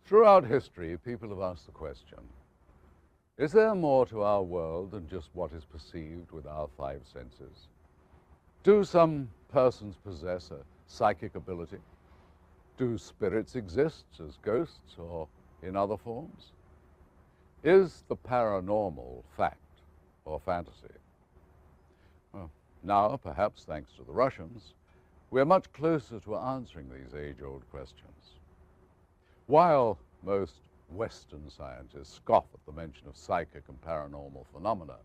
Throughout history, people have asked the question, is there more to our world than just what is perceived with our five senses? Do some persons possess a psychic ability? Do spirits exist as ghosts or in other forms? Is the paranormal fact or fantasy? Well, now, perhaps thanks to the Russians, we're much closer to answering these age-old questions. While most Western scientists scoff at the mention of psychic and paranormal phenomena,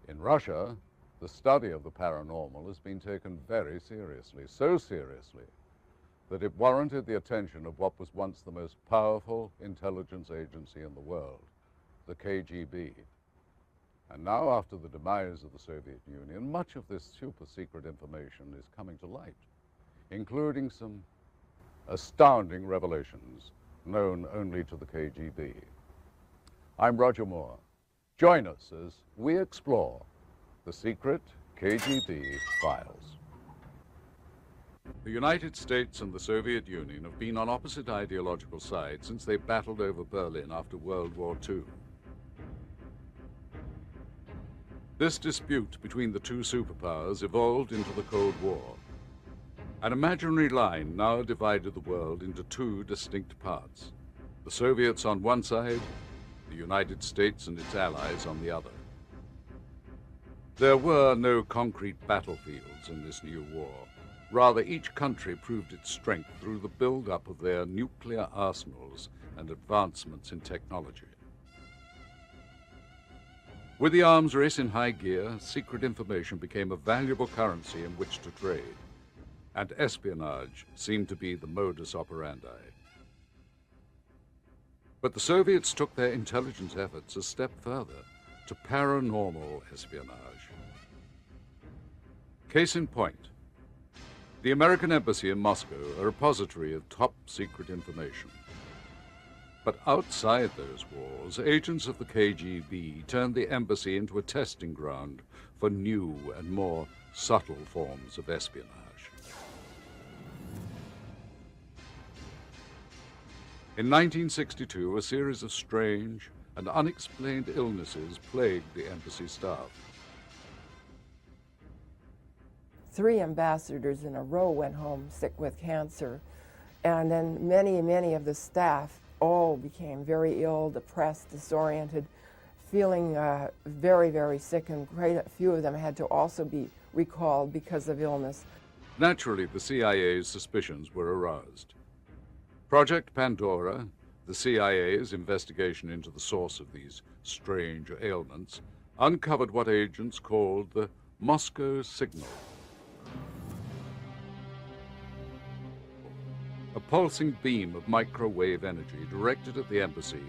in Russia, the study of the paranormal has been taken very seriously, so seriously that it warranted the attention of what was once the most powerful intelligence agency in the world, the KGB. And now, after the demise of the Soviet Union, much of this super-secret information is coming to light, including some astounding revelations known only to the KGB. I'm Roger Moore. Join us as we explore the secret KGB files. The United States and the Soviet Union have been on opposite ideological sides since they battled over Berlin after World War II. This dispute between the two superpowers evolved into the Cold War. An imaginary line now divided the world into two distinct parts, the Soviets on one side, the United States and its allies on the other. There were no concrete battlefields in this new war. Rather, each country proved its strength through the build-up of their nuclear arsenals and advancements in technology. With the arms race in high gear, secret information became a valuable currency in which to trade, and espionage seemed to be the modus operandi. But the Soviets took their intelligence efforts a step further to paranormal espionage. Case in point, the American embassy in Moscow, a repository of top-secret information. But outside those walls, agents of the KGB turned the embassy into a testing ground for new and more subtle forms of espionage. In 1962, a series of strange and unexplained illnesses plagued the embassy staff. 3 ambassadors in a row went home sick with cancer, and then many of the staff all became very ill, depressed, disoriented, feeling very, very sick, and quite a few of them had to also be recalled because of illness. Naturally, the CIA's suspicions were aroused. Project Pandora, the CIA's investigation into the source of these strange ailments, uncovered what agents called the Moscow signal. A pulsing beam of microwave energy directed at the embassy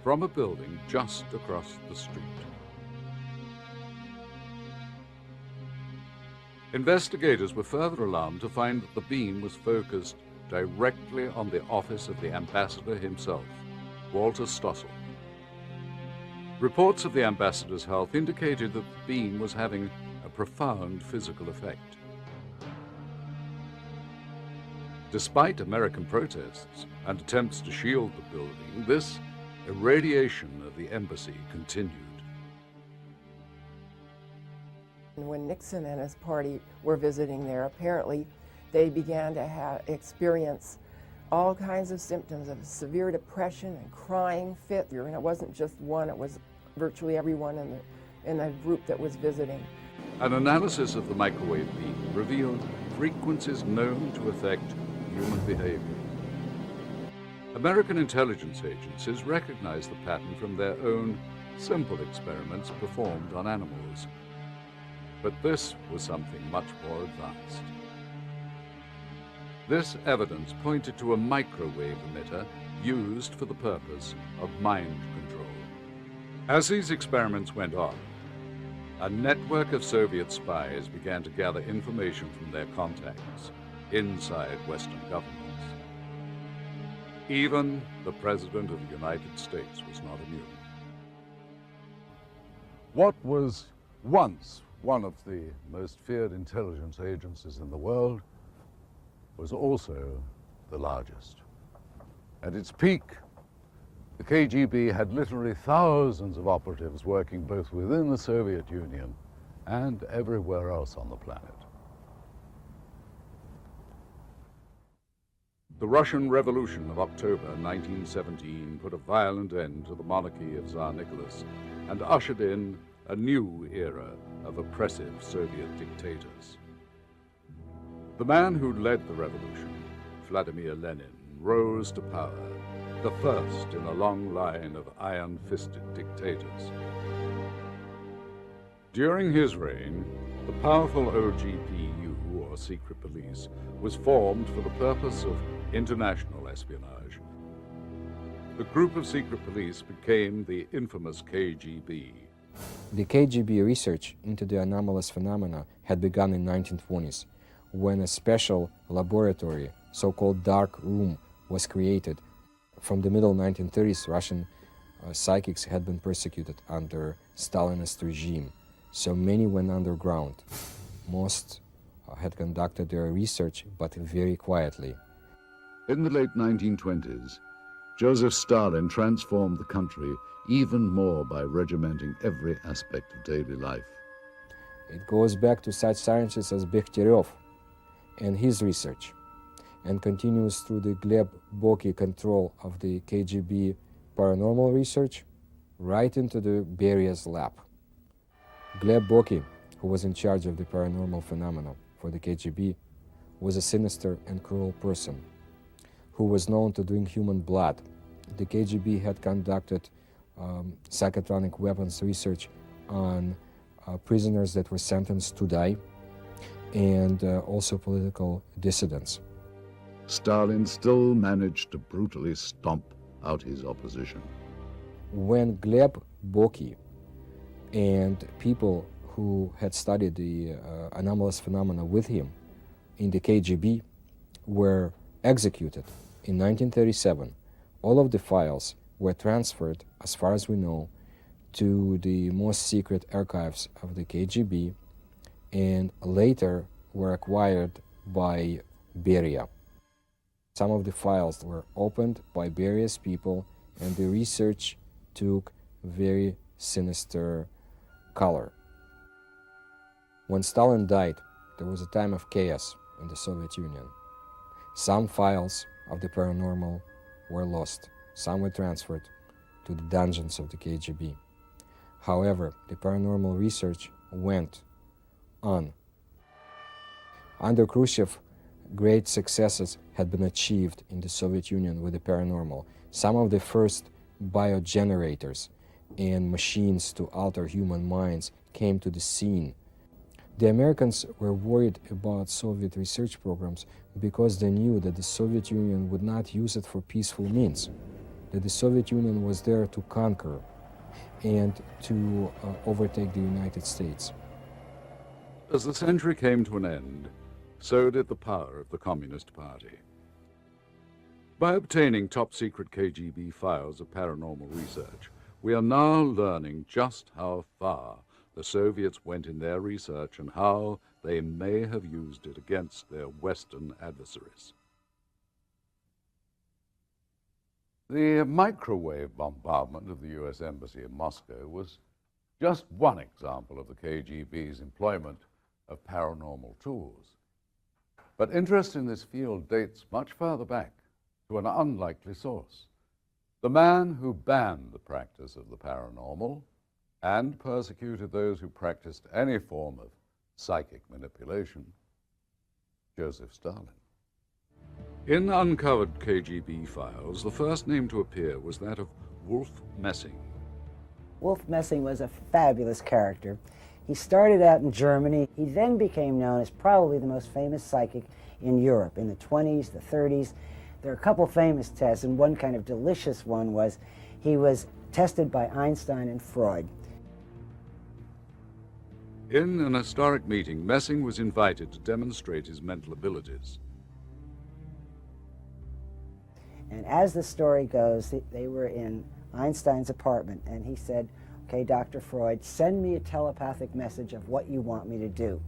from a building just across the street. Investigators were further alarmed to find that the beam was focused directly on the office of the ambassador himself, Walter Stossel. Reports of the ambassador's health indicated that the beam was having a profound physical effect. Despite American protests and attempts to shield the building, this irradiation of the embassy continued. When Nixon and his party were visiting there, apparently they began to experience all kinds of symptoms of severe depression and crying fit. And it wasn't just one, it was virtually everyone in the group that was visiting. An analysis of the microwave beam revealed frequencies known to affect human behavior. American intelligence agencies recognized the pattern from their own simple experiments performed on animals. But this was something much more advanced. This evidence pointed to a microwave emitter used for the purpose of mind control. As these experiments went on, a network of Soviet spies began to gather information from their contacts inside Western governments. Even the President of the United States was not immune. What was once one of the most feared intelligence agencies in the world was also the largest. At its peak, The KGB had literally thousands of operatives working both within the Soviet Union and everywhere else on the planet. The Russian Revolution of October 1917 put a violent end to the monarchy of Tsar Nicholas and ushered in a new era of oppressive Soviet dictators. The man who led the revolution, Vladimir Lenin, rose to power, the first in a long line of iron-fisted dictators. During his reign, the powerful OGPU, or secret police, was formed for the purpose of international espionage. The group of secret police became the infamous KGB. The KGB research into the anomalous phenomena had begun in the 1920s, when a special laboratory, so-called dark room, was created. From the middle 1930s, Russian psychics had been persecuted under Stalinist regime, so many went underground. Most had conducted their research, but very quietly. In the late 1920s, Joseph Stalin transformed the country even more by regimenting every aspect of daily life. It goes back to such scientists as Bekhterev and his research, and continues through the Gleb Boki control of the KGB paranormal research right into the Beria's lab. Gleb Boki, who was in charge of the paranormal phenomena for the KGB, was a sinister and cruel person who was known to drink human blood. The KGB had conducted psychotronic weapons research on prisoners that were sentenced to die, and also political dissidents. Stalin still managed to brutally stomp out his opposition. When Gleb Boki and people who had studied the anomalous phenomena with him in the KGB were executed in 1937, all of the files were transferred, as far as we know, to the most secret archives of the KGB, and later were acquired by Beria. Some of the files were opened by Beria's people, and the research took very sinister color. When Stalin died, there was a time of chaos in the Soviet Union. Some files of the paranormal were lost. Some were transferred to the dungeons of the KGB. However, the paranormal research went on. Under Khrushchev, great successes had been achieved in the Soviet Union with the paranormal. Some of the first biogenerators and machines to alter human minds came to the scene. The Americans were worried about Soviet research programs because they knew that the Soviet Union would not use it for peaceful means, that the Soviet Union was there to conquer and to overtake the United States. As the century came to an end, so did the power of the Communist Party. By obtaining top-secret KGB files of paranormal research, we are now learning just how far the Soviets went in their research and how they may have used it against their Western adversaries. The microwave bombardment of the U.S. Embassy in Moscow was just one example of the KGB's employment of paranormal tools. But interest in this field dates much further back to an unlikely source. The man who banned the practice of the paranormal and persecuted those who practiced any form of psychic manipulation, Joseph Stalin. In uncovered KGB files, the first name to appear was that of Wolf Messing. Wolf Messing was a fabulous character. He started out in Germany. He then became known as probably the most famous psychic in Europe in the 20s, the 30s. There are a couple famous tests, and one kind of delicious one was he was tested by Einstein and Freud. In an historic meeting, Messing was invited to demonstrate his mental abilities. And as the story goes, they were in Einstein's apartment, and he said, "Okay, Dr. Freud, send me a telepathic message of what you want me to do."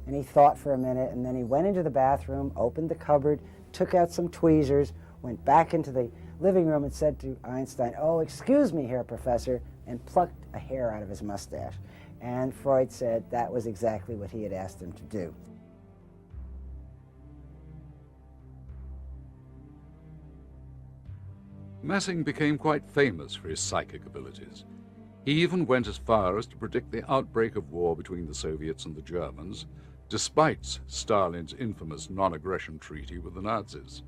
And he thought for a minute, and then he went into the bathroom, opened the cupboard, took out some tweezers, went back into the living room and said to Einstein, "Oh, excuse me, Herr Professor," and plucked a hair out of his mustache. And Freud said that was exactly what he had asked him to do. Messing became quite famous for his psychic abilities. He even went as far as to predict the outbreak of war between the Soviets and the Germans, despite Stalin's infamous non-aggression treaty with the Nazis.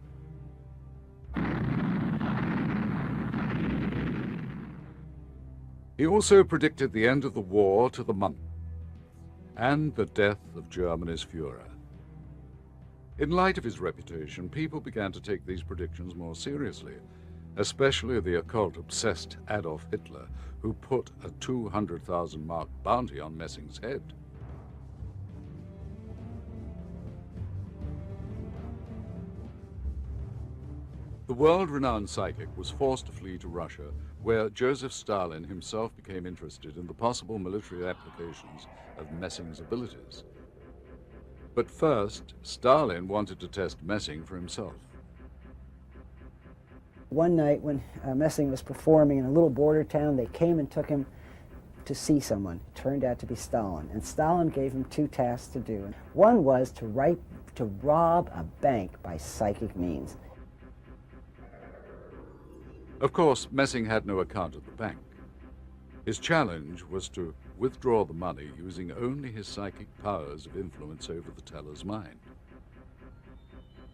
He also predicted the end of the war to the month and the death of Germany's Führer. In light of his reputation, people began to take these predictions more seriously, especially the occult-obsessed Adolf Hitler, who put a 200,000-mark bounty on Messing's head. The world-renowned psychic was forced to flee to Russia, where Joseph Stalin himself became interested in the possible military applications of Messing's abilities. But first, Stalin wanted to test Messing for himself. One night when Messing was performing in a little border town, they came and took him to see someone. It turned out to be Stalin, and Stalin gave him two tasks to do. One was to rob a bank by psychic means. Of course, Messing had no account at the bank. His challenge was to withdraw the money using only his psychic powers of influence over the teller's mind.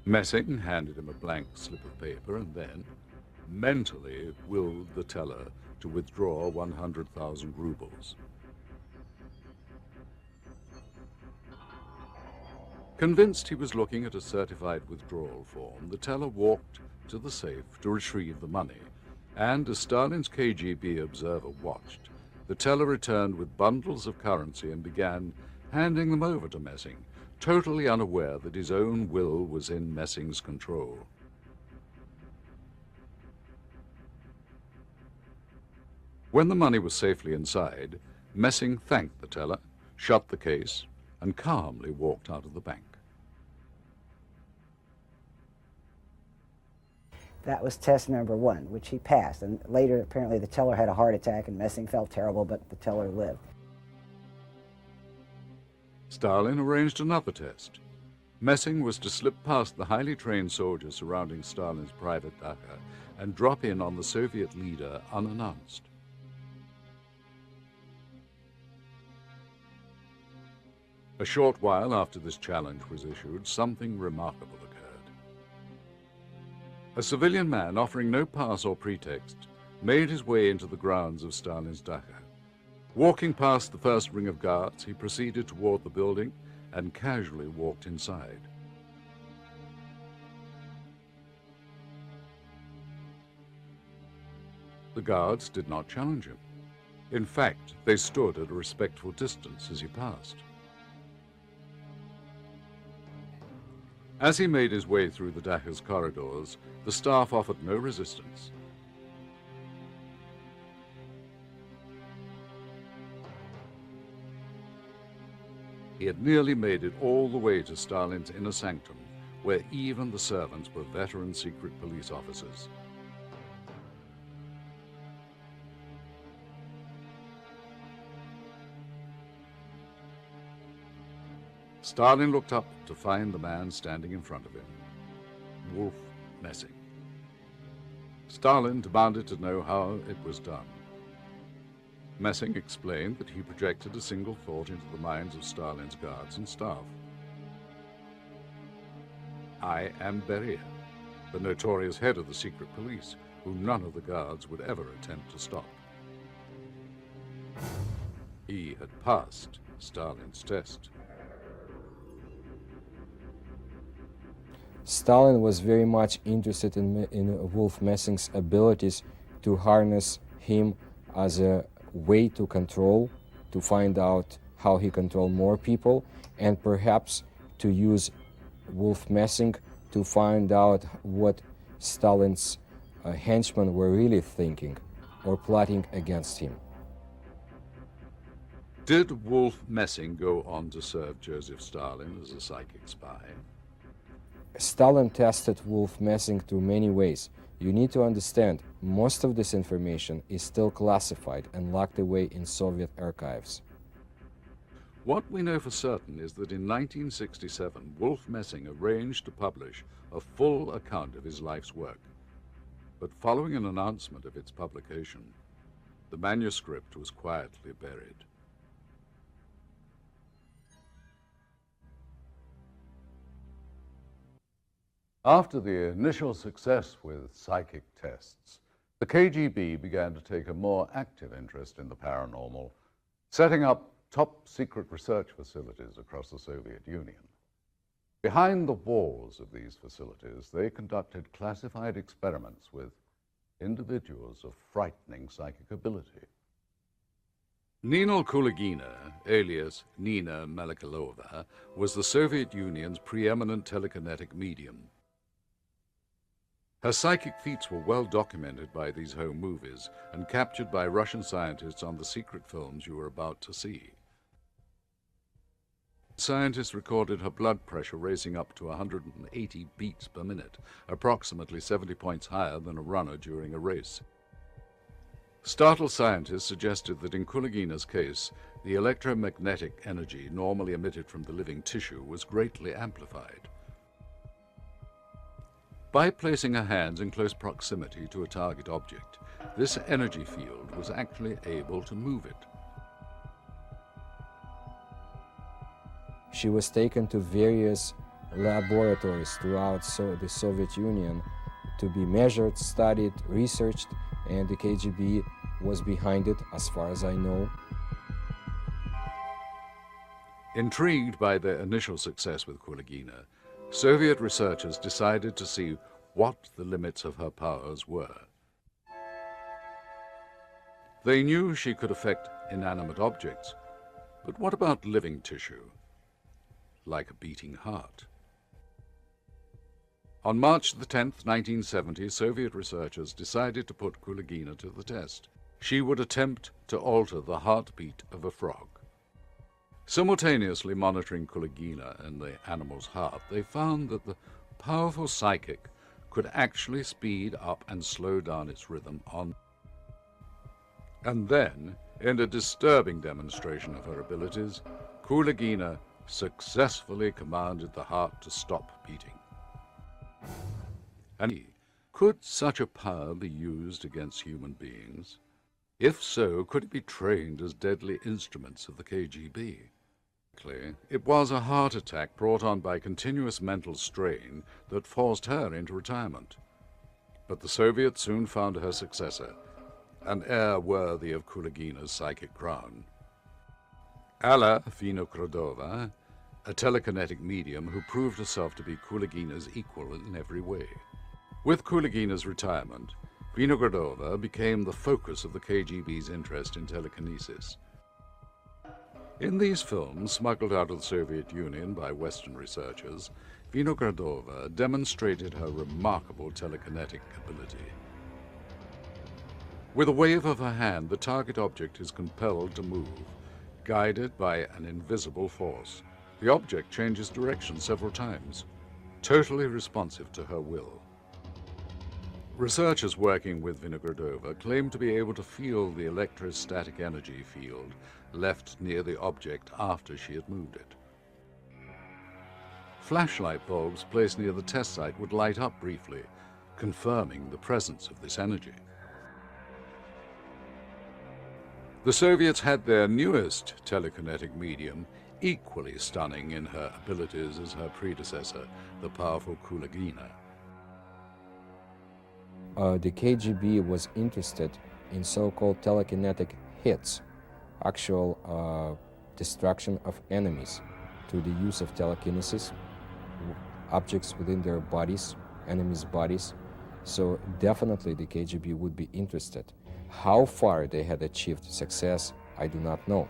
Messing handed him a blank slip of paper and then mentally willed the teller to withdraw 100,000 rubles. Convinced he was looking at a certified withdrawal form, the teller walked to the safe to retrieve the money, and as Stalin's KGB observer watched, the teller returned with bundles of currency and began handing them over to Messing, totally unaware that his own will was in Messing's control. When the money was safely inside, Messing thanked the teller, shut the case, and calmly walked out of the bank. That was test number one, which he passed. And later, apparently, the teller had a heart attack and Messing felt terrible, but the teller lived. Stalin arranged another test. Messing was to slip past the highly trained soldiers surrounding Stalin's private dacha and drop in on the Soviet leader unannounced. A short while after this challenge was issued, something remarkable occurred. A civilian man, offering no pass or pretext, made his way into the grounds of Stalin's dacha. Walking past the first ring of guards, he proceeded toward the building and casually walked inside. The guards did not challenge him. In fact, they stood at a respectful distance as he passed. As he made his way through the dacha's corridors, the staff offered no resistance. He had nearly made it all the way to Stalin's inner sanctum, where even the servants were veteran secret police officers. Stalin looked up to find the man standing in front of him, Wolf Messing. Stalin demanded to know how it was done. Messing explained that he projected a single thought into the minds of Stalin's guards and staff. I am Beria, the notorious head of the secret police, who none of the guards would ever attempt to stop. He had passed Stalin's test. Stalin was very much interested in Wolf Messing's abilities to harness him as a way to control, to find out how he controlled more people, and perhaps to use Wolf Messing to find out what Stalin's henchmen were really thinking or plotting against him. Did Wolf Messing go on to serve Joseph Stalin as a psychic spy? Stalin tested wolf messing through many ways. You need to understand, most of this information is still classified and locked away in Soviet archives. What we know for certain is that in 1967, Wolf Messing arranged to publish a full account of his life's work. But following an announcement of its publication, the manuscript was quietly buried. After the initial success with psychic tests, the KGB began to take a more active interest in the paranormal, setting up top-secret research facilities across the Soviet Union. Behind the walls of these facilities, they conducted classified experiments with individuals of frightening psychic ability. Nina Kulagina, alias Nina Malakilova, was the Soviet Union's preeminent telekinetic medium. Her psychic feats were well documented by these home movies and captured by Russian scientists on the secret films you were about to see. Scientists recorded her blood pressure racing up to 180 beats per minute, approximately 70 points higher than a runner during a race. Startled scientists suggested that in Kulagina's case, the electromagnetic energy normally emitted from the living tissue was greatly amplified. By placing her hands in close proximity to a target object, this energy field was actually able to move it. She was taken to various laboratories throughout the Soviet Union to be measured, studied, researched, and the KGB was behind it, as far as I know. Intrigued by their initial success with Kulagina, Soviet researchers decided to see what the limits of her powers were. They knew she could affect inanimate objects, but what about living tissue, like a beating heart? On March the 10th, 1970, Soviet researchers decided to put Kulagina to the test. She would attempt to alter the heartbeat of a frog. Simultaneously monitoring Kulagina and the animal's heart, they found that the powerful psychic could actually speed up and slow down its rhythm And then, in a disturbing demonstration of her abilities, Kulagina successfully commanded the heart to stop beating. And could such a power be used against human beings? If so, could it be trained as deadly instruments of the KGB? It was a heart attack brought on by continuous mental strain that forced her into retirement. But the Soviets soon found her successor, an heir worthy of Kulagina's psychic crown. Alla Vinogradova, a telekinetic medium who proved herself to be Kulagina's equal in every way. With Kulagina's retirement, Vinogradova became the focus of the KGB's interest in telekinesis. In these films, smuggled out of the Soviet Union by Western researchers, Vinogradova demonstrated her remarkable telekinetic ability. With a wave of her hand, the target object is compelled to move, guided by an invisible force. The object changes direction several times, totally responsive to her will. Researchers working with Vinogradova claim to be able to feel the electrostatic energy field left near the object after she had moved it. Flashlight bulbs placed near the test site would light up briefly, confirming the presence of this energy. The Soviets had their newest telekinetic medium, equally stunning in her abilities as her predecessor, the powerful Kulagina. The KGB was interested in so-called telekinetic hits, actual destruction of enemies through the use of telekinesis, objects within their bodies, enemies' bodies. So definitely the KGB would be interested. How far they had achieved success, I do not know.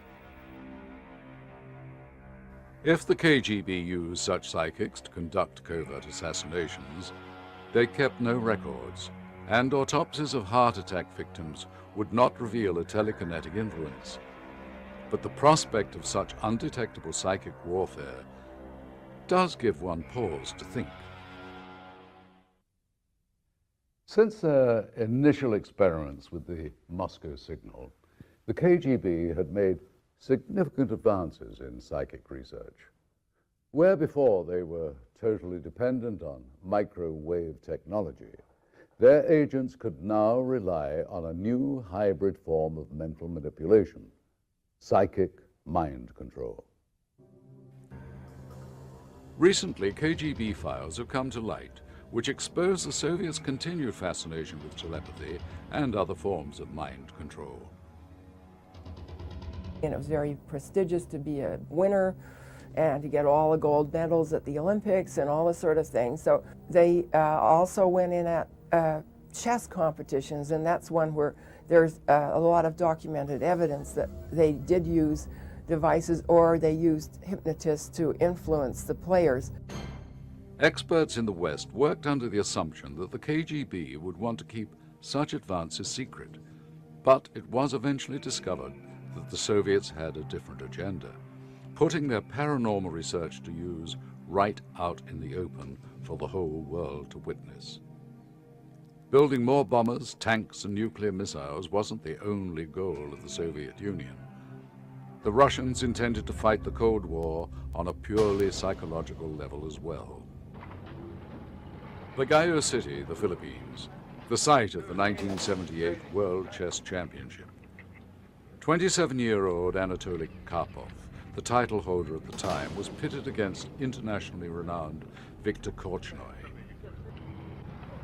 If the KGB used such psychics to conduct covert assassinations, they kept no records, and autopsies of heart attack victims would not reveal a telekinetic influence. But the prospect of such undetectable psychic warfare does give one pause to think. Since their initial experiments with the Moscow signal, the KGB had made significant advances in psychic research. Where before they were totally dependent on microwave technology, their agents could now rely on a new hybrid form of mental manipulation, psychic mind control. Recently, KGB files have come to light which expose the Soviets' continued fascination with telepathy and other forms of mind control. And it was very prestigious to be a winner and to get all the gold medals at the Olympics and all this sort of thing. So they also went in at chess competitions, and that's one where there's a lot of documented evidence that they did use devices or they used hypnotists to influence the players. Experts in the West worked under the assumption that the KGB would want to keep such advances secret, but it was eventually discovered that the Soviets had a different agenda, putting their paranormal research to use right out in the open for the whole world to witness. Building more bombers, tanks, and nuclear missiles wasn't the only goal of the Soviet Union. The Russians intended to fight the Cold War on a purely psychological level as well. Ligao City, the Philippines, the site of the 1978 World Chess Championship. 27-year-old Anatoly Karpov, the title holder at the time, was pitted against internationally renowned Viktor Korchnoi.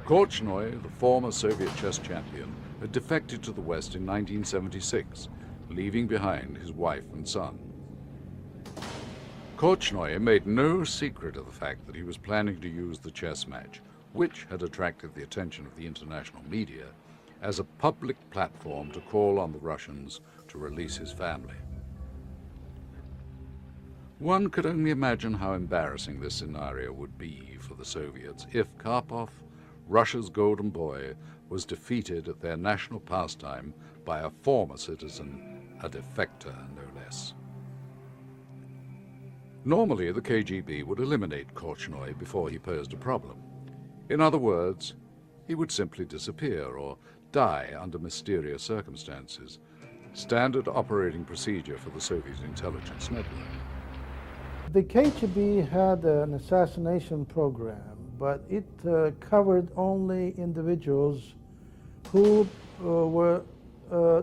Korchnoi, the former Soviet chess champion, had defected to the West in 1976, leaving behind his wife and son. Korchnoi made no secret of the fact that he was planning to use the chess match, which had attracted the attention of the international media, as a public platform to call on the Russians to release his family. One could only imagine how embarrassing this scenario would be for the Soviets if Karpov, Russia's golden boy, was defeated at their national pastime by a former citizen, a defector no less. Normally, the KGB would eliminate Korchnoi before he posed a problem. In other words, he would simply disappear or die under mysterious circumstances, standard operating procedure for the Soviet intelligence network. The KGB had an assassination program, but it covered only individuals who were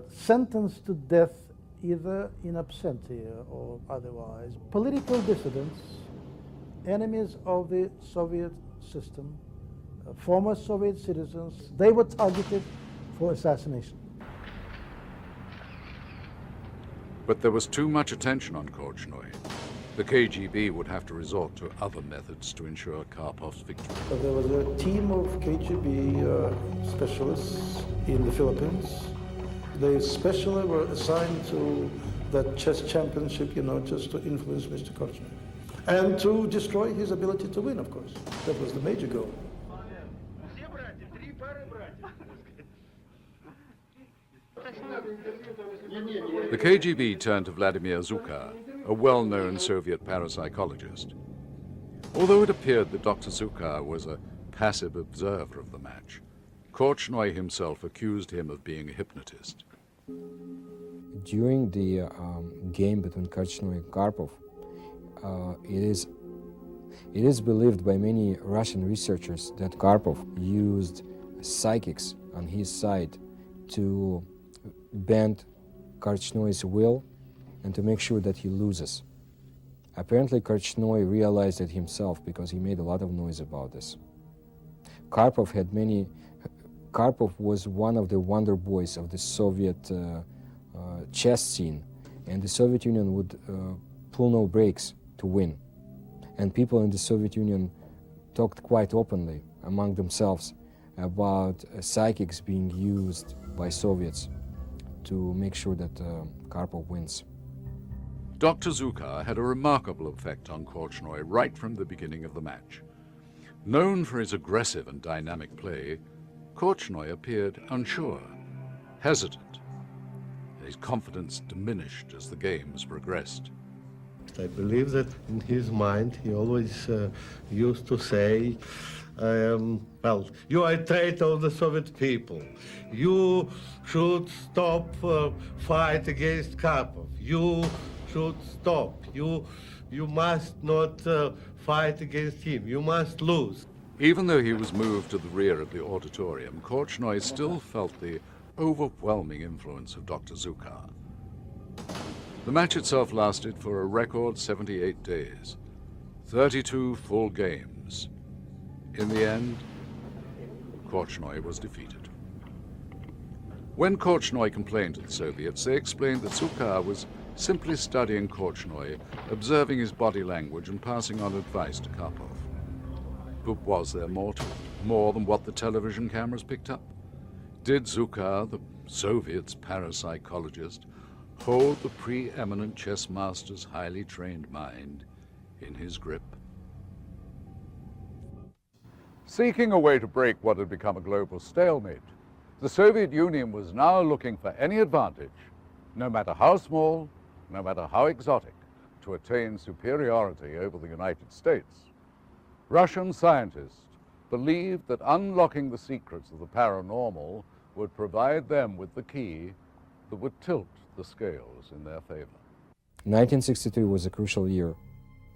sentenced to death either in absentia or otherwise. Political dissidents, enemies of the Soviet system, former Soviet citizens, they were targeted for assassination. But there was too much attention on Korchnoi. The KGB would have to resort to other methods to ensure Karpov's victory. There was a team of KGB specialists in the Philippines. They especially were assigned to that chess championship, just to influence Mr. Korchnoi. And to destroy his ability to win, of course. That was the major goal. The KGB turned to Vladimir Zhukar, a well-known Soviet parapsychologist. Although it appeared that Dr. Zhukar was a passive observer of the match, Korchnoi himself accused him of being a hypnotist. During the game between Korchnoi and Karpov, it is believed by many Russian researchers that Karpov used psychics on his side to bend Korchnoi's will and to make sure that he loses. Apparently, Korchnoi realized it himself because he made a lot of noise about this. Karpov was one of the wonder boys of the Soviet chess scene, and the Soviet Union would pull no brakes to win. And people in the Soviet Union talked quite openly among themselves about psychics being used by Soviets to make sure that Karpov wins. Dr. Zhukar had a remarkable effect on Korchnoi right from the beginning of the match. Known for his aggressive and dynamic play, Korchnoi appeared unsure, hesitant, and his confidence diminished as the games progressed. I believe that in his mind he always used to say, well, you are a traitor of the Soviet people. You should stop fight against Karpov. You should stop. You must not fight against him. You must lose. Even though he was moved to the rear of the auditorium, Korchnoi still felt the overwhelming influence of Dr. Zucar. The match itself lasted for a record 78 days, 32 full games. In the end, Korchnoi was defeated. When Korchnoi complained to the Soviets, they explained that Zucar was simply studying Korchnoi, observing his body language and passing on advice to Karpov. But was there more to it? More than what the television cameras picked up? Did Zucar, the Soviets' parapsychologist, hold the preeminent chess master's highly trained mind in his grip? Seeking a way to break what had become a global stalemate, the Soviet Union was now looking for any advantage, no matter how small, no matter how exotic, to attain superiority over the United States. Russian scientists believed that unlocking the secrets of the paranormal would provide them with the key that would tilt the scales in their favor. 1962 was a crucial year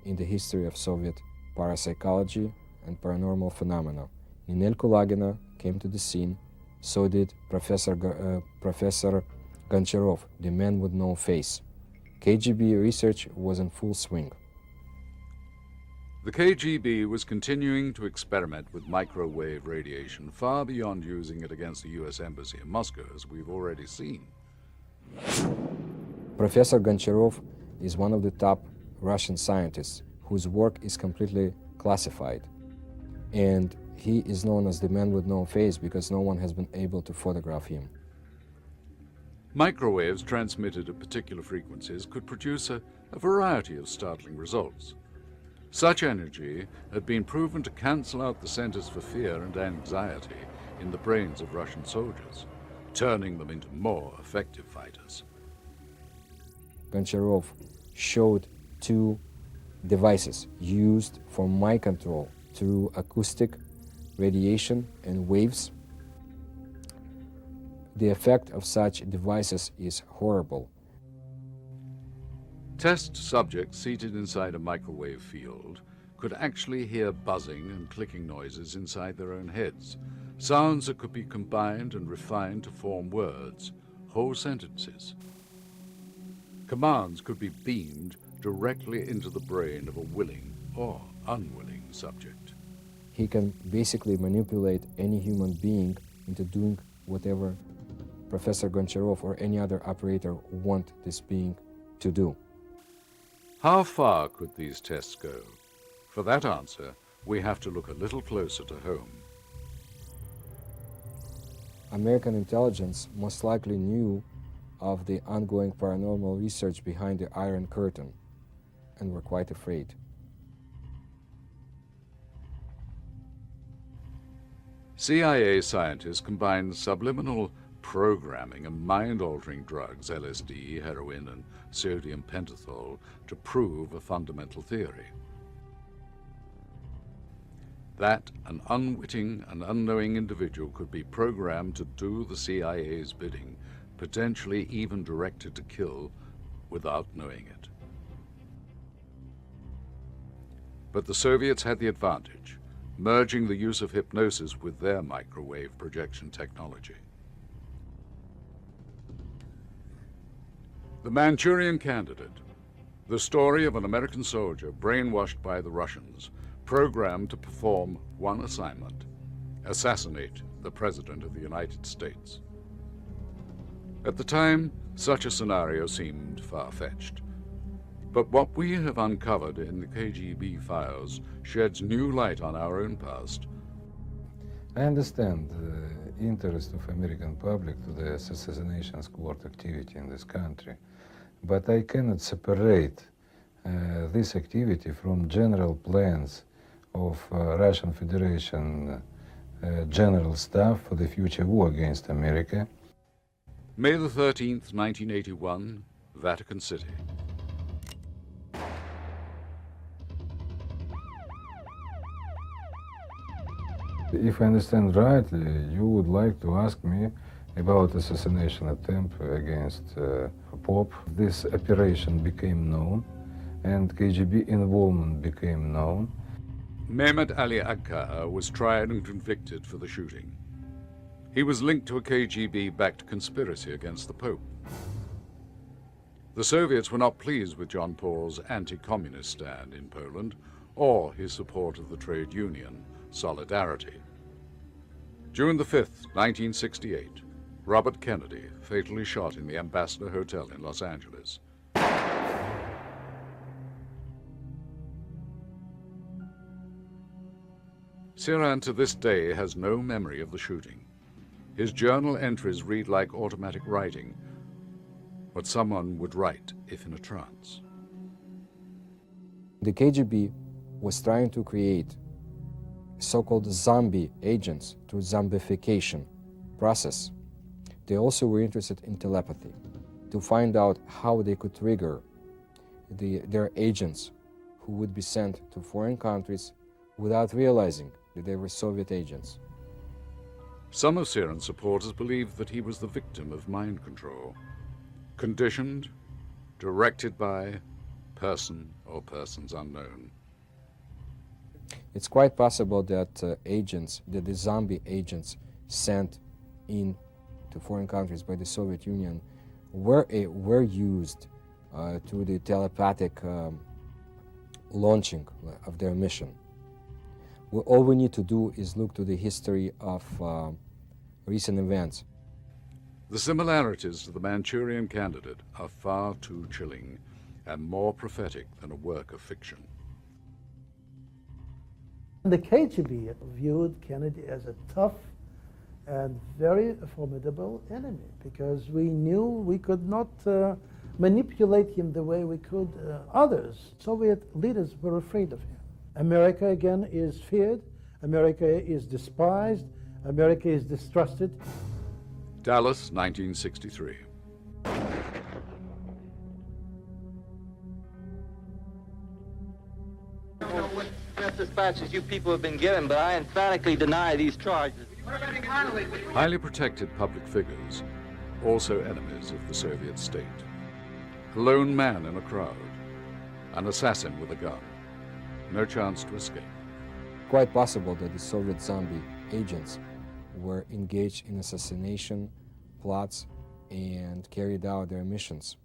in the history of Soviet parapsychology and paranormal phenomena. Ninel Kulagina came to the scene, so did Professor Goncharov, the man with no face. KGB research was in full swing. The KGB was continuing to experiment with microwave radiation far beyond using it against the US Embassy in Moscow, as we've already seen. Professor Goncharov is one of the top Russian scientists whose work is completely classified. And he is known as the man with no face because no one has been able to photograph him. Microwaves transmitted at particular frequencies could produce a variety of startling results. Such energy had been proven to cancel out the centers for fear and anxiety in the brains of Russian soldiers, turning them into more effective fighters. Goncharov showed two devices used for mind control through acoustic, radiation, and waves. The effect of such devices is horrible. Test subjects seated inside a microwave field could actually hear buzzing and clicking noises inside their own heads, sounds that could be combined and refined to form words, whole sentences. Commands could be beamed directly into the brain of a willing or unwilling subject. He can basically manipulate any human being into doing whatever Professor Goncharov or any other operator want this being to do. How far could these tests go? For that answer, we have to look a little closer to home. American intelligence most likely knew of the ongoing paranormal research behind the Iron Curtain and were quite afraid. CIA scientists combined subliminal programming and mind-altering drugs, LSD, heroin, and sodium pentothal, to prove a fundamental theory. That an unwitting and unknowing individual could be programmed to do the CIA's bidding, potentially even directed to kill without knowing it. But the Soviets had the advantage, merging the use of hypnosis with their microwave projection technology. The Manchurian Candidate, the story of an American soldier brainwashed by the Russians, programmed to perform one assignment: assassinate the President of the United States. At the time, such a scenario seemed far-fetched. But what we have uncovered in the KGB files sheds new light on our own past. I understand the interest of American public to the assassination squad activity in this country, but I cannot separate this activity from general plans of Russian Federation general staff for the future war against America. May the 13th, 1981, Vatican City. If I understand rightly, you would like to ask me about assassination attempt against Pope. This operation became known, and KGB involvement became known. Mehmet Ali Agca was tried and convicted for the shooting. He was linked to a KGB-backed conspiracy against the Pope. The Soviets were not pleased with John Paul's anti-communist stand in Poland or his support of the trade union Solidarity. June the 5th, 1968, Robert Kennedy fatally shot in the Ambassador Hotel in Los Angeles. Siran to this day has no memory of the shooting. His journal entries read like automatic writing, what someone would write if in a trance. The KGB was trying to create so-called zombie agents through zombification process. They also were interested in telepathy, to find out how they could trigger their agents who would be sent to foreign countries without realizing that they were Soviet agents. Some of Siran's supporters believed that he was the victim of mind control, conditioned, directed by person or persons unknown. It's quite possible that the zombie agents sent in to foreign countries by the Soviet Union were used to the telepathic launching of their mission. All we need to do is look to the history of recent events. The similarities to the Manchurian Candidate are far too chilling and more prophetic than a work of fiction. The KGB viewed Kennedy as a tough and very formidable enemy because we knew we could not manipulate him the way we could others. Soviet leaders were afraid of him. America again is feared, America is despised, America is distrusted. Dallas, 1963. What dispatches you people have been given, but I emphatically deny these charges. Highly protected public figures, also enemies of the Soviet state. A lone man in a crowd, an assassin with a gun, no chance to escape. Quite possible that the Soviet zombie agents were engaged in assassination plots and carried out their missions.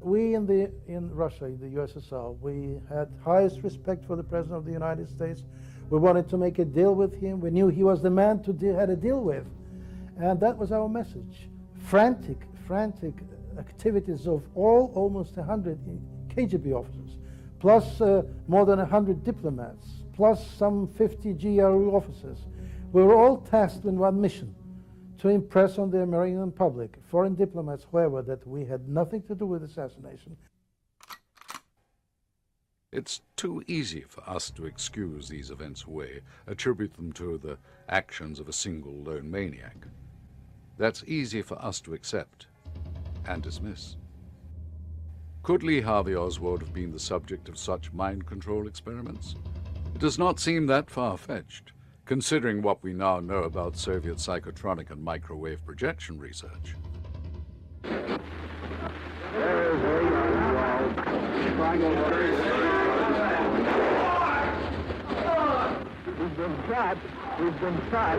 We in Russia, in the USSR, we had highest respect for the President of the United States. We wanted to make a deal with him. We knew he was the man to have a deal with. And that was our message. Frantic activities of almost 100 KGB officers, plus more than 100 diplomats, plus some 50 GRU officers. We were all tasked with one mission, to impress on the American public, foreign diplomats, however, that we had nothing to do with assassination. It's too easy for us to excuse these events away, attribute them to the actions of a single lone maniac. That's easy for us to accept and dismiss. Could Lee Harvey Oswald have been the subject of such mind control experiments? It does not seem that far-fetched, considering what we now know about Soviet psychotronic and microwave projection research. We've been shot. We've been shot.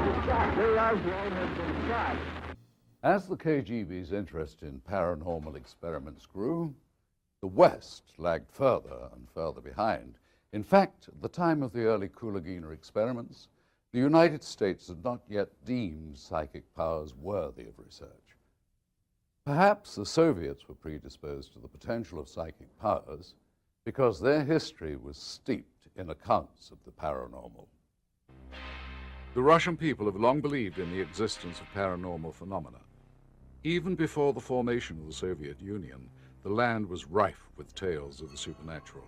Lee Oswald has been shot. As the KGB's interest in paranormal experiments grew, the West lagged further and further behind. In fact, at the time of the early Kulagina experiments, the United States had not yet deemed psychic powers worthy of research. Perhaps the Soviets were predisposed to the potential of psychic powers because their history was steeped in accounts of the paranormal. The Russian people have long believed in the existence of paranormal phenomena. Even before the formation of the Soviet Union, the land was rife with tales of the supernatural.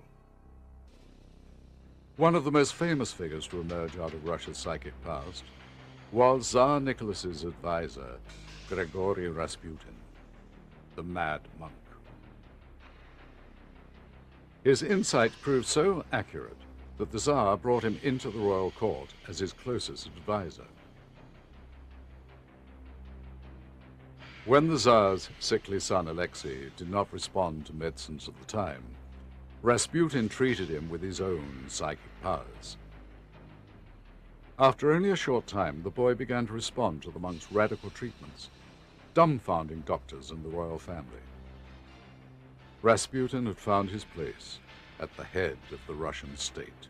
One of the most famous figures to emerge out of Russia's psychic past was Tsar Nicholas's advisor, Grigory Rasputin, the Mad Monk. His insights proved so accurate that the Tsar brought him into the royal court as his closest advisor. When the Tsar's sickly son Alexei did not respond to medicines of the time, Rasputin treated him with his own psychic powers. After only a short time, the boy began to respond to the monk's radical treatments, dumbfounding doctors and the royal family. Rasputin had found his place at the head of the Russian state.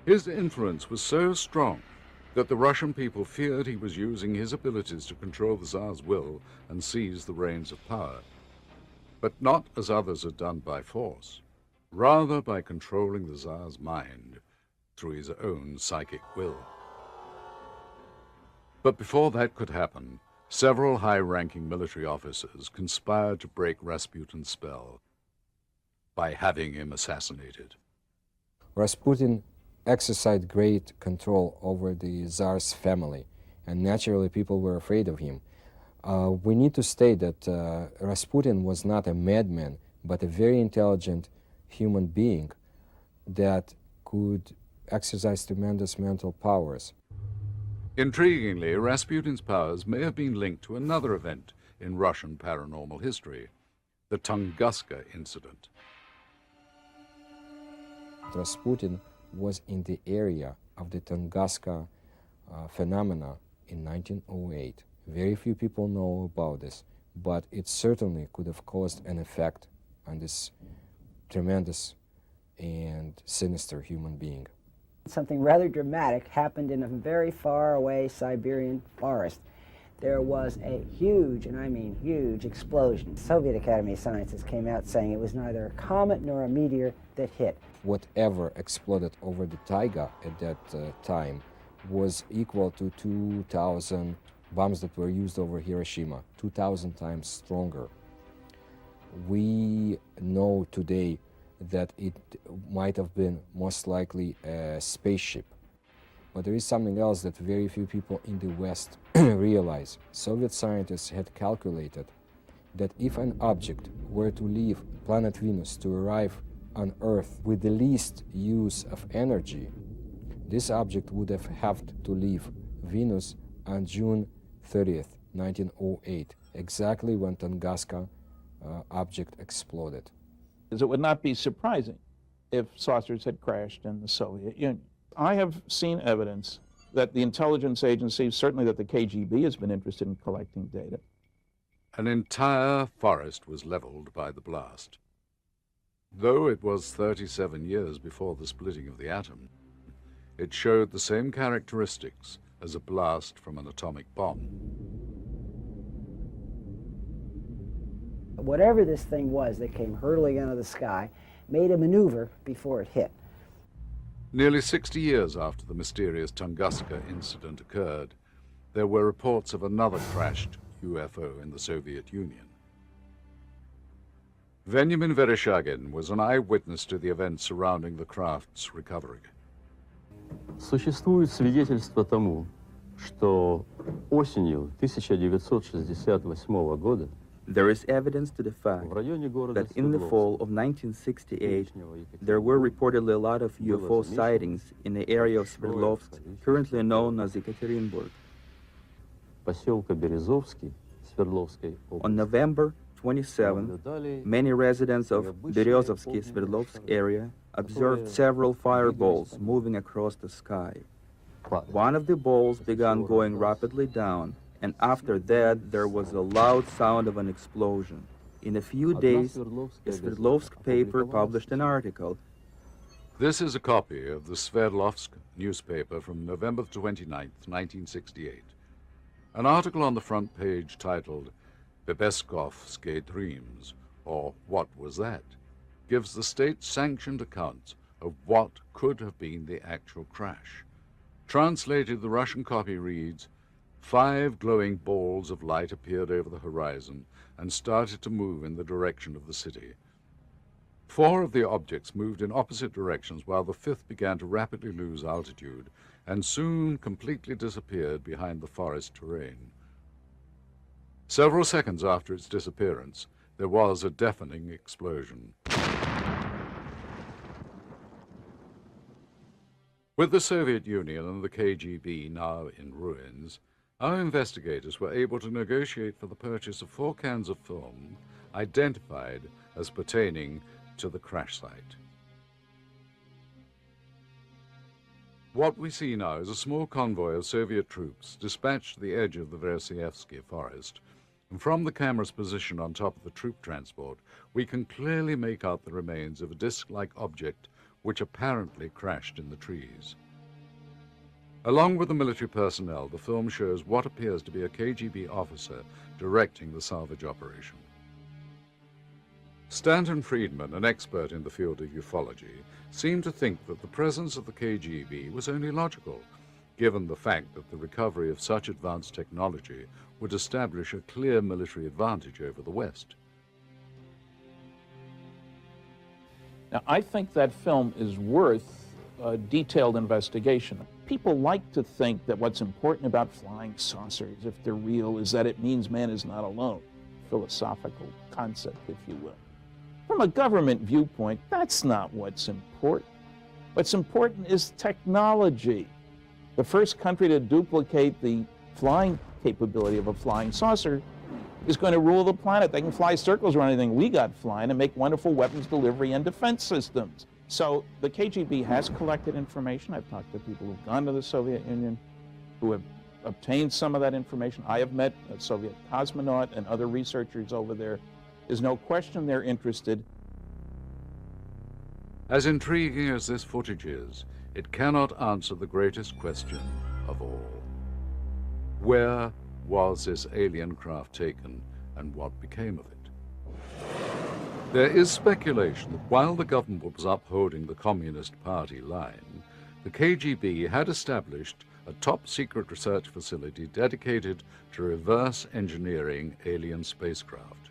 His influence was so strong that the Russian people feared he was using his abilities to control the Tsar's will and seize the reins of power, but not as others had done by force, rather by controlling the Tsar's mind through his own psychic will. But before that could happen, several high-ranking military officers conspired to break Rasputin's spell by having him assassinated. Rasputin exercised great control over the Tsar's family, and naturally people were afraid of him. We need to state that Rasputin was not a madman, but a very intelligent human being that could exercise tremendous mental powers. Intriguingly, Rasputin's powers may have been linked to another event in Russian paranormal history, the Tunguska incident. Rasputin was in the area of the Tunguska phenomena in 1908. Very few people know about this, but it certainly could have caused an effect on this tremendous and sinister human being. Something rather dramatic happened in a very far away Siberian forest. There was a huge, and I mean huge, explosion. The Soviet Academy of Sciences came out saying it was neither a comet nor a meteor that hit. Whatever exploded over the taiga at that time was equal to 2,000 bombs that were used over Hiroshima, 2,000 times stronger. We know today that it might have been most likely a spaceship. But there is something else that very few people in the West realize. Soviet scientists had calculated that if an object were to leave planet Venus to arrive on Earth with the least use of energy, this object would have had to leave Venus on June 30th, 1908, exactly when Tunguska object exploded. It would not be surprising if saucers had crashed in the Soviet Union. I have seen evidence that the intelligence agencies, certainly that the KGB has been interested in collecting data. An entire forest was leveled by the blast. Though it was 37 years before the splitting of the atom, it showed the same characteristics as a blast from an atomic bomb. Whatever this thing was that came hurtling out of the sky made a maneuver before it hit. Nearly 60 years after the mysterious Tunguska incident occurred, there were reports of another crashed UFO in the Soviet Union. Veniamin Vereshchagin was an eyewitness to the events surrounding the craft's recovery. Существует свидетельство тому, что осенью 1968 года there is evidence to the fact that in the fall of 1968, there were reportedly a lot of UFO sightings in the area of Sverdlovsk, currently known as Ekaterinburg. On November 27, many residents of Berezovsky Sverdlovsk area observed several fireballs moving across the sky. One of the balls began going rapidly down, and after that, there was a loud sound of an explosion. In a few days, a Sverdlovsk paper published an article. This is a copy of the Sverdlovsk newspaper from November 29, 1968. An article on the front page titled Bebeskovsky Dreams, or What Was That?, gives the state-sanctioned account of what could have been the actual crash. Translated, the Russian copy reads, 5 glowing balls of light appeared over the horizon and started to move in the direction of the city. 4 of the objects moved in opposite directions, while the 5th began to rapidly lose altitude and soon completely disappeared behind the forest terrain. Several seconds after its disappearance, there was a deafening explosion. With the Soviet Union and the KGB now in ruins, our investigators were able to negotiate for the purchase of 4 cans of film identified as pertaining to the crash site. What we see now is a small convoy of Soviet troops dispatched to the edge of the Versyevsky forest, and from the camera's position on top of the troop transport, we can clearly make out the remains of a disc-like object which apparently crashed in the trees. Along with the military personnel, the film shows what appears to be a KGB officer directing the salvage operation. Stanton Friedman, an expert in the field of ufology, seemed to think that the presence of the KGB was only logical, given the fact that the recovery of such advanced technology would establish a clear military advantage over the West. Now, I think that film is worth a detailed investigation. People like to think that what's important about flying saucers, if they're real, is that it means man is not alone. Philosophical concept, if you will. From a government viewpoint, that's not what's important. What's important is technology. The first country to duplicate the flying capability of a flying saucer is going to rule the planet. They can fly circles around anything we got flying and make wonderful weapons delivery and defense systems. So the KGB has collected information. I've talked to people who've gone to the Soviet Union, who have obtained some of that information. I have met a Soviet cosmonaut and other researchers over there. There's no question they're interested. As intriguing as this footage is, it cannot answer the greatest question of all. Where was this alien craft taken, and what became of it? There is speculation that while the government was upholding the Communist Party line, the KGB had established a top-secret research facility dedicated to reverse engineering alien spacecraft.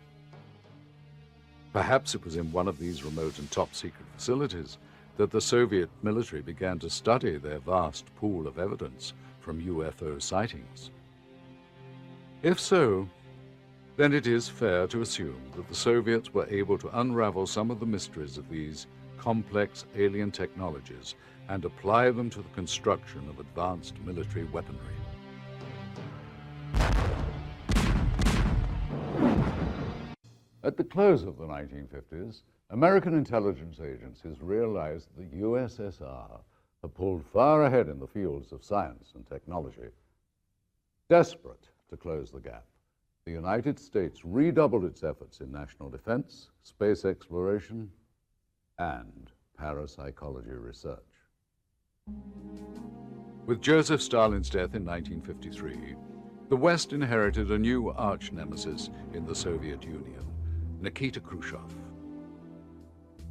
Perhaps it was in one of these remote and top-secret facilities that the Soviet military began to study their vast pool of evidence from UFO sightings. If so, then it is fair to assume that the Soviets were able to unravel some of the mysteries of these complex alien technologies and apply them to the construction of advanced military weaponry. At the close of the 1950s, American intelligence agencies realized that the USSR had pulled far ahead in the fields of science and technology. Desperate to close the gap, the United States redoubled its efforts in national defense, space exploration, and parapsychology research. With Joseph Stalin's death in 1953, the West inherited a new arch-nemesis in the Soviet Union, Nikita Khrushchev,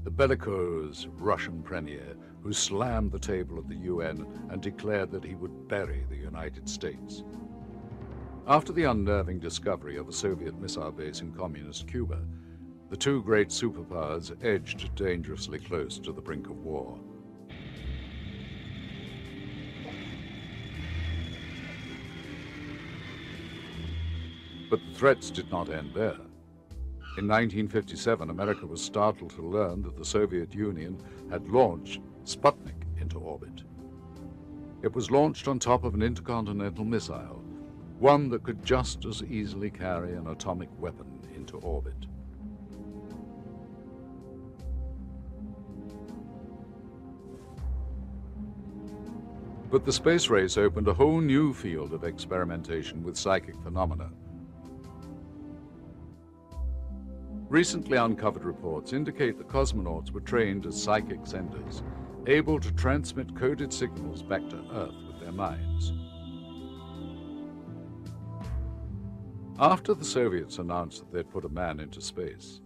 the bellicose Russian premier who slammed the table at the UN and declared that he would bury the United States. After the unnerving discovery of a Soviet missile base in communist Cuba, the two great superpowers edged dangerously close to the brink of war. But the threats did not end there. In 1957, America was startled to learn that the Soviet Union had launched Sputnik into orbit. It was launched on top of an intercontinental missile, one that could just as easily carry an atomic weapon into orbit. But the space race opened a whole new field of experimentation with psychic phenomena. Recently uncovered reports indicate that cosmonauts were trained as psychic senders, able to transmit coded signals back to Earth with their minds. After the Soviets announced that they'd put a man into space,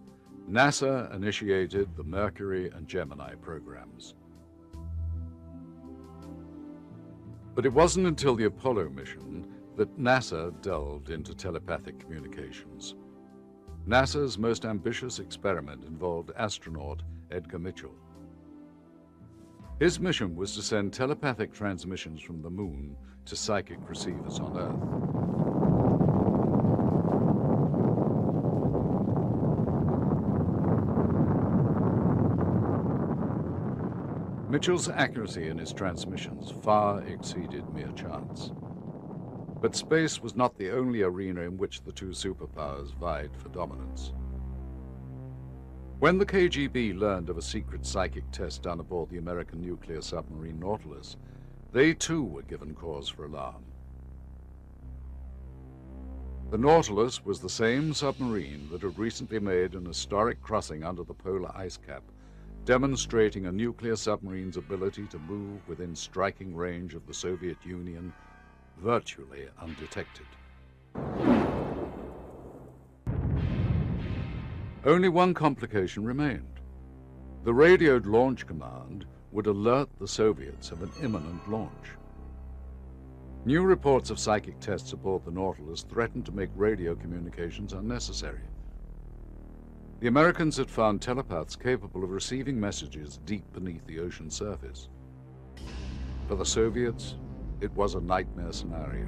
NASA initiated the Mercury and Gemini programs. But it wasn't until the Apollo mission that NASA delved into telepathic communications. NASA's most ambitious experiment involved astronaut Edgar Mitchell. His mission was to send telepathic transmissions from the moon to psychic receivers on Earth. Mitchell's accuracy in his transmissions far exceeded mere chance. But space was not the only arena in which the two superpowers vied for dominance. When the KGB learned of a secret psychic test done aboard the American nuclear submarine Nautilus, they too were given cause for alarm. The Nautilus was the same submarine that had recently made an historic crossing under the polar ice cap, demonstrating a nuclear submarine's ability to move within striking range of the Soviet Union virtually undetected. Only one complication remained. The radioed launch command would alert the Soviets of an imminent launch. New reports of psychic tests aboard the Nautilus threatened to make radio communications unnecessary. The Americans had found telepaths capable of receiving messages deep beneath the ocean surface. For the Soviets, it was a nightmare scenario.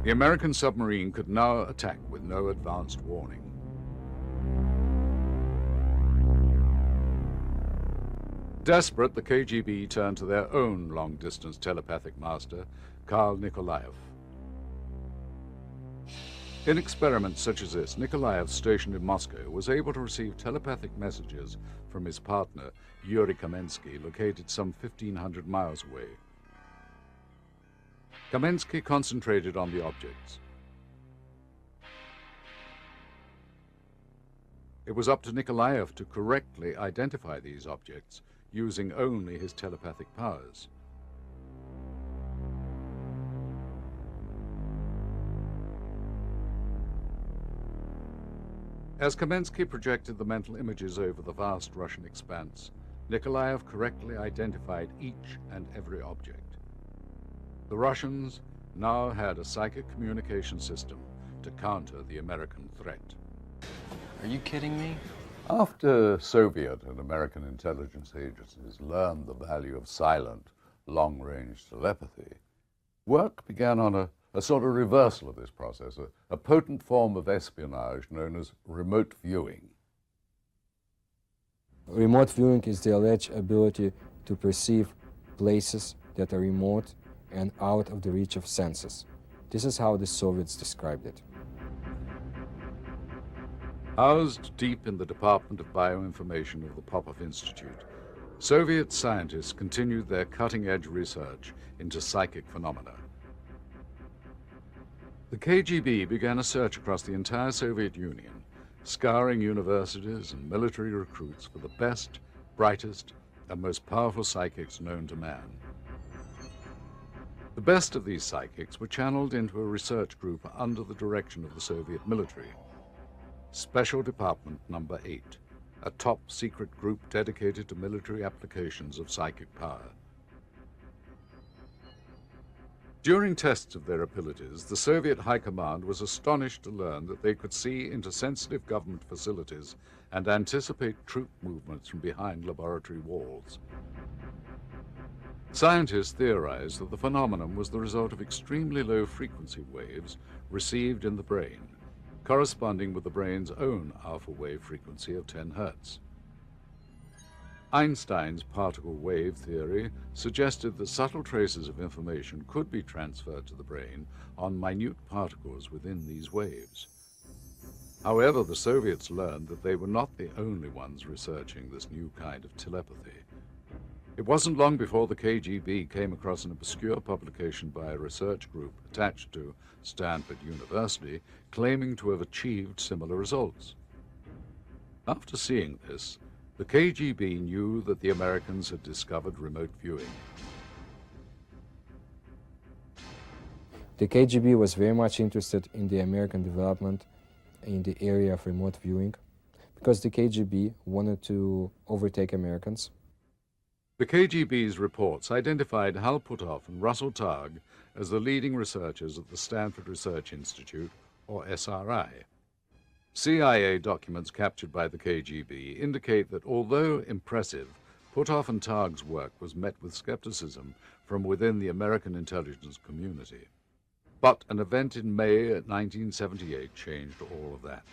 The American submarine could now attack with no advanced warning. Desperate, the KGB turned to their own long-distance telepathic master, Karl Nikolaev. In experiments such as this, Nikolaev, stationed in Moscow, was able to receive telepathic messages from his partner, Yuri Kamensky, located some 1,500 miles away. Kamensky concentrated on the objects. It was up to Nikolaev to correctly identify these objects, using only his telepathic powers. As Kamensky projected the mental images over the vast Russian expanse, Nikolaev correctly identified each and every object. The Russians now had a psychic communication system to counter the American threat. Are you kidding me? After Soviet and American intelligence agencies learned the value of silent, long-range telepathy, work began on a sort of reversal of this process, a potent form of espionage known as remote viewing. Remote viewing is the alleged ability to perceive places that are remote and out of the reach of senses. This is how the Soviets described it. Housed deep in the Department of Bioinformation of the Popov Institute, Soviet scientists continued their cutting-edge research into psychic phenomena. The KGB began a search across the entire Soviet Union, scouring universities and military recruits for the best, brightest, and most powerful psychics known to man. The best of these psychics were channeled into a research group under the direction of the Soviet military, Special Department Number 8, a top-secret group dedicated to military applications of psychic power. During tests of their abilities, the Soviet High Command was astonished to learn that they could see into sensitive government facilities and anticipate troop movements from behind laboratory walls. Scientists theorized that the phenomenon was the result of extremely low frequency waves received in the brain, corresponding with the brain's own alpha wave frequency of 10 Hertz. Einstein's particle wave theory suggested that subtle traces of information could be transferred to the brain on minute particles within these waves. However, the Soviets learned that they were not the only ones researching this new kind of telepathy. It wasn't long before the KGB came across an obscure publication by a research group attached to Stanford University claiming to have achieved similar results. After seeing this, the KGB knew that the Americans had discovered remote viewing. The KGB was very much interested in the American development in the area of remote viewing because the KGB wanted to overtake Americans. The KGB's reports identified Hal Puthoff and Russell Targ as the leading researchers at the Stanford Research Institute, or SRI. CIA documents captured by the KGB indicate that although impressive, Puthoff and Targ's work was met with skepticism from within the American intelligence community. But an event in May 1978 changed all of that.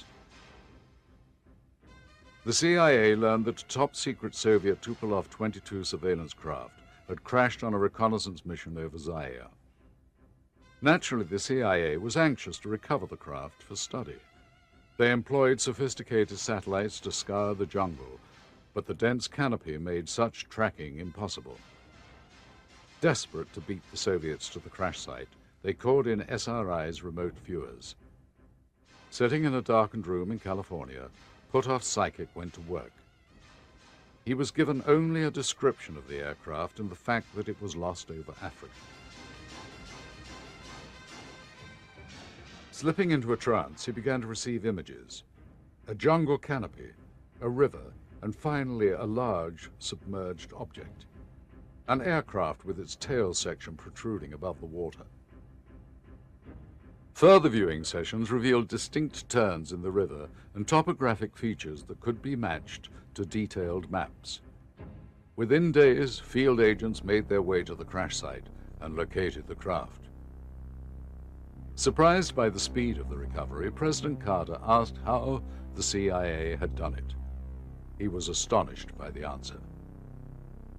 The CIA learned that a top-secret Soviet Tupolev-22 surveillance craft had crashed on a reconnaissance mission over Zaire. Naturally, the CIA was anxious to recover the craft for study. They employed sophisticated satellites to scour the jungle, but the dense canopy made such tracking impossible. Desperate to beat the Soviets to the crash site, they called in SRI's remote viewers. Sitting in a darkened room in California, Putov's psychic went to work. He was given only a description of the aircraft and the fact that it was lost over Africa. Slipping into a trance, he began to receive images. A jungle canopy, a river, and finally a large submerged object. An aircraft with its tail section protruding above the water. Further viewing sessions revealed distinct turns in the river and topographic features that could be matched to detailed maps. Within days, field agents made their way to the crash site and located the craft. Surprised by the speed of the recovery, President Carter asked how the CIA had done it. He was astonished by the answer.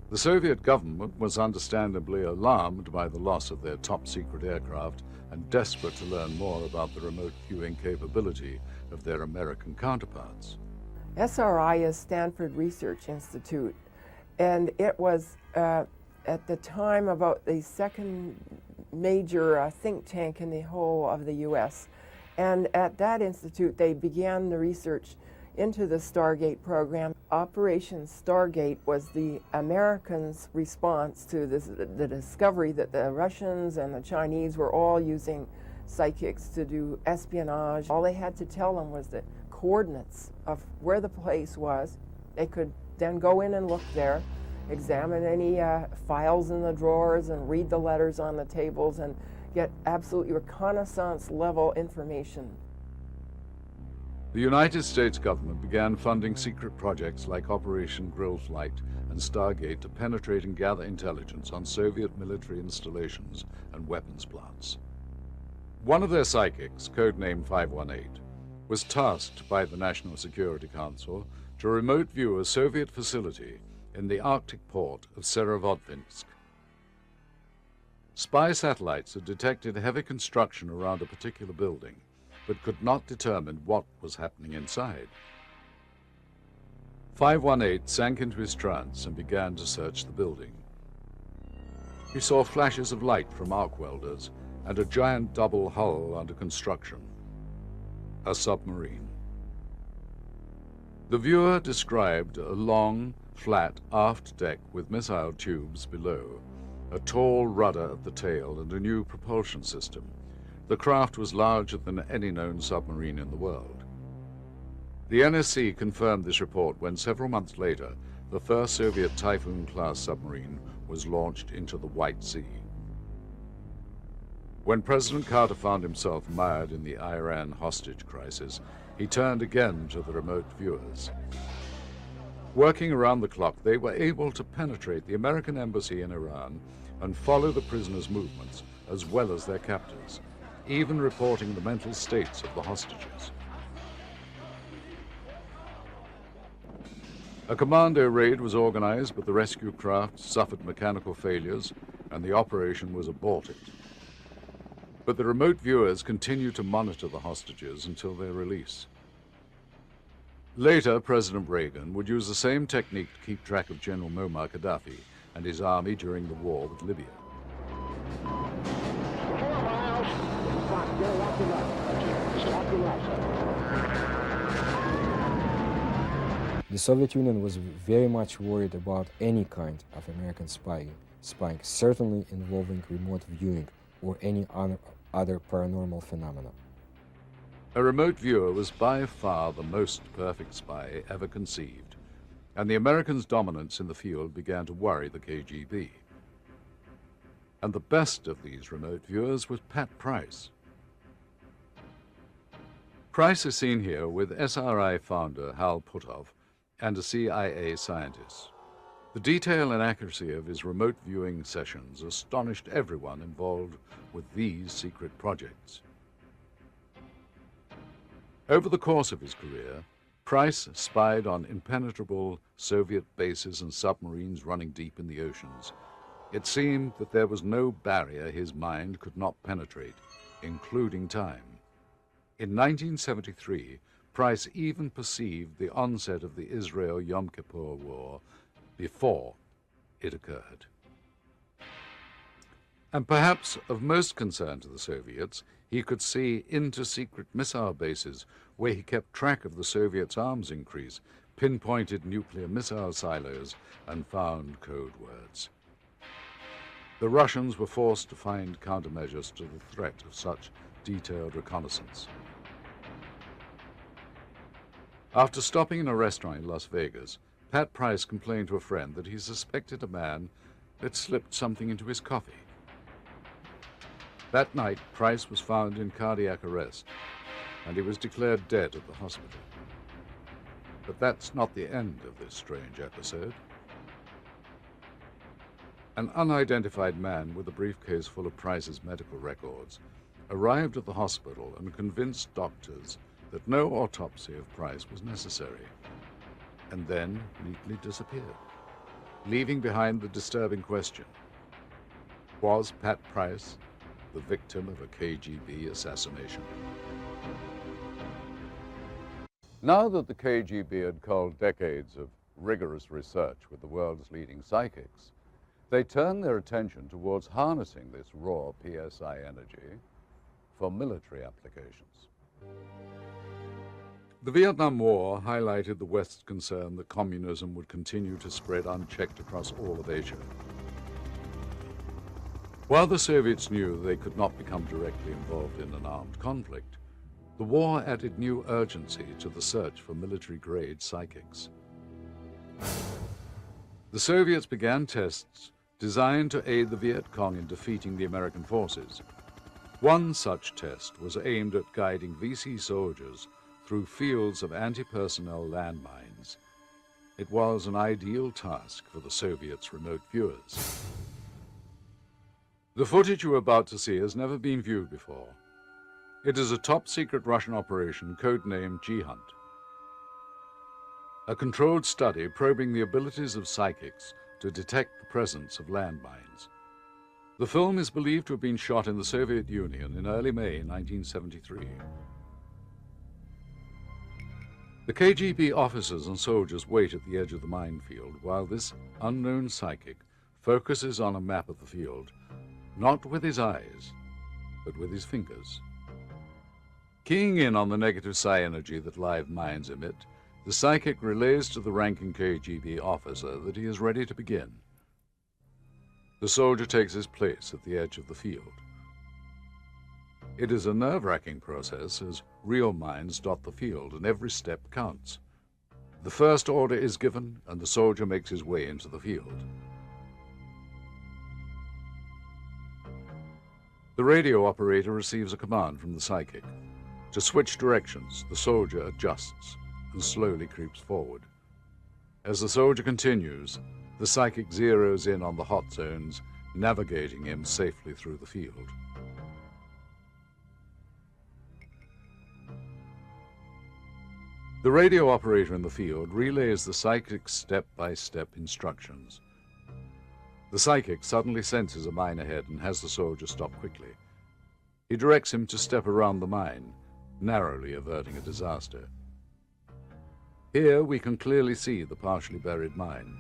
The Soviet government was understandably alarmed by the loss of their top-secret aircraft and desperate to learn more about the remote viewing capability of their American counterparts. SRI is Stanford Research Institute, and it was at the time about the second major think tank in the whole of the U.S. And at that institute, they began the research into the Stargate program. Operation Stargate was the Americans' response to the discovery that the Russians and the Chinese were all using psychics to do espionage. All they had to tell them was the coordinates of where the place was. They could then go in and look there, examine any files in the drawers and read the letters on the tables and get absolutely reconnaissance level information. The United States government began funding secret projects like Operation Grill Flight and Stargate to penetrate and gather intelligence on Soviet military installations and weapons plants. One of their psychics, codenamed 518, was tasked by the National Security Council to remote view a Soviet facility in the Arctic port of Severodvinsk. Spy satellites had detected heavy construction around a particular building, but could not determine what was happening inside. 518 sank into his trance and began to search the building. He saw flashes of light from arc welders and a giant double hull under construction, a submarine. The viewer described a long, flat aft deck with missile tubes below, a tall rudder at the tail, and a new propulsion system. The craft was larger than any known submarine in the world. The NSC confirmed this report when several months later, the first Soviet Typhoon-class submarine was launched into the White Sea. When President Carter found himself mired in the Iran hostage crisis, he turned again to the remote viewers. Working around the clock, they were able to penetrate the American embassy in Iran and follow the prisoners' movements as well as their captors, even reporting the mental states of the hostages. A commando raid was organized, but the rescue craft suffered mechanical failures and the operation was aborted. But the remote viewers continued to monitor the hostages until their release. Later, President Reagan would use the same technique to keep track of General Muammar Gaddafi and his army during the war with Libya. The Soviet Union was very much worried about any kind of American spying, certainly involving remote viewing or any other paranormal phenomena. A remote viewer was by far the most perfect spy ever conceived, and the Americans' dominance in the field began to worry the KGB. And the best of these remote viewers was Pat Price. Price is seen here with SRI founder Hal Puthoff and a CIA scientist. The detail and accuracy of his remote viewing sessions astonished everyone involved with these secret projects. Over the course of his career, Price spied on impenetrable Soviet bases and submarines running deep in the oceans. It seemed that there was no barrier his mind could not penetrate, including time. In 1973, Price even perceived the onset of the Israel-Yom Kippur War before it occurred. And perhaps of most concern to the Soviets, he could see into secret missile bases where he kept track of the Soviets' arms increase, pinpointed nuclear missile silos, and found code words. The Russians were forced to find countermeasures to the threat of such detailed reconnaissance. After stopping in a restaurant in Las Vegas, Pat Price complained to a friend that he suspected a man had slipped something into his coffee. That night, Price was found in cardiac arrest, and he was declared dead at the hospital. But that's not the end of this strange episode. An unidentified man with a briefcase full of Price's medical records arrived at the hospital and convinced doctors that no autopsy of Price was necessary, and then neatly disappeared, leaving behind the disturbing question: was Pat Price the victim of a KGB assassination? Now that the KGB had culled decades of rigorous research with the world's leading psychics, they turned their attention towards harnessing this raw PSI energy for military applications. The Vietnam War highlighted the West's concern that communism would continue to spread unchecked across all of Asia. While the Soviets knew they could not become directly involved in an armed conflict, the war added new urgency to the search for military-grade psychics. The Soviets began tests designed to aid the Viet Cong in defeating the American forces. One such test was aimed at guiding VC soldiers through fields of anti-personnel landmines. It was an ideal task for the Soviets' remote viewers. The footage you are about to see has never been viewed before. It is a top-secret Russian operation codenamed G-Hunt, a controlled study probing the abilities of psychics to detect the presence of landmines. The film is believed to have been shot in the Soviet Union in early May 1973. The KGB officers and soldiers wait at the edge of the minefield while this unknown psychic focuses on a map of the field, not with his eyes, but with his fingers. Keying in on the negative psi energy that live mines emit, the psychic relays to the ranking KGB officer that he is ready to begin. The soldier takes his place at the edge of the field. It is a nerve-wracking process as real mines dot the field and every step counts. The first order is given and the soldier makes his way into the field. The radio operator receives a command from the psychic. To switch directions, the soldier adjusts and slowly creeps forward. As the soldier continues, the psychic zeroes in on the hot zones, navigating him safely through the field. The radio operator in the field relays the psychic's step-by-step instructions. The psychic suddenly senses a mine ahead and has the soldier stop quickly. He directs him to step around the mine, narrowly averting a disaster. Here we can clearly see the partially buried mine.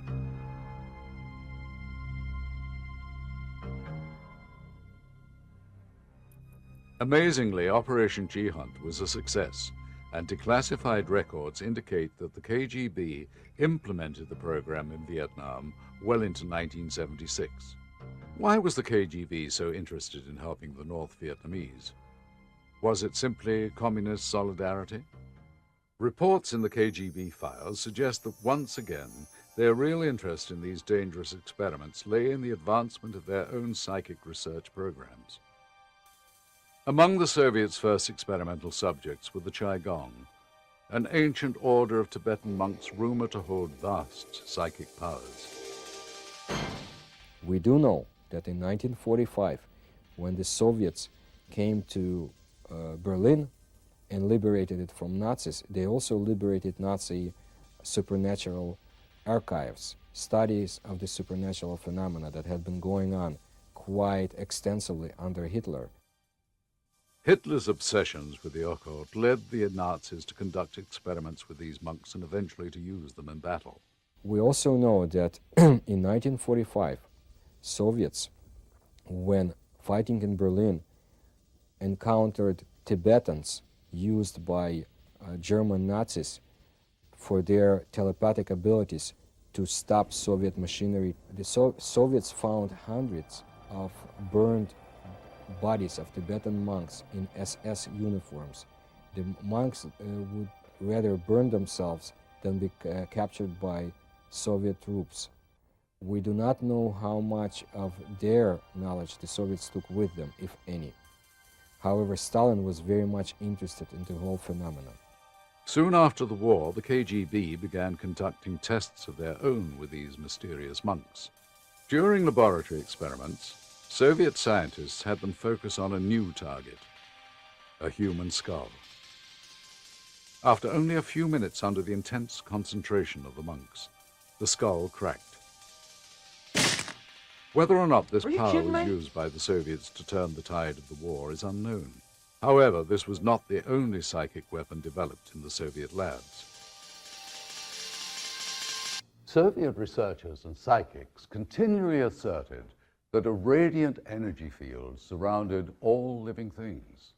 Amazingly, Operation G-Hunt was a success, and declassified records indicate that the KGB implemented the program in Vietnam well into 1976. Why was the KGB so interested in helping the North Vietnamese? Was it simply communist solidarity? Reports in the KGB files suggest that once again, their real interest in these dangerous experiments lay in the advancement of their own psychic research programs. Among the Soviets' first experimental subjects were the Qigong, an ancient order of Tibetan monks rumored to hold vast psychic powers. We do know that in 1945, when the Soviets came to Berlin and liberated it from Nazis, they also liberated Nazi supernatural archives, studies of the supernatural phenomena that had been going on quite extensively under Hitler. Hitler's obsessions with the occult led the Nazis to conduct experiments with these monks and eventually to use them in battle. We also know that in 1945, Soviets, when fighting in Berlin, encountered Tibetans used by German Nazis for their telepathic abilities to stop Soviet machinery. The Soviets found hundreds of burned bodies of Tibetan monks in SS uniforms. The monks would rather burn themselves than be captured by Soviet troops. We do not know how much of their knowledge the Soviets took with them, if any. However, Stalin was very much interested in the whole phenomenon. Soon after the war, the KGB began conducting tests of their own with these mysterious monks. During laboratory experiments, Soviet scientists had them focus on a new target, a human skull. After only a few minutes under the intense concentration of the monks, the skull cracked. Whether or not this power was used by the Soviets to turn the tide of the war is unknown. However, this was not the only psychic weapon developed in the Soviet labs. Soviet researchers and psychics continually asserted that a radiant energy field surrounded all living things.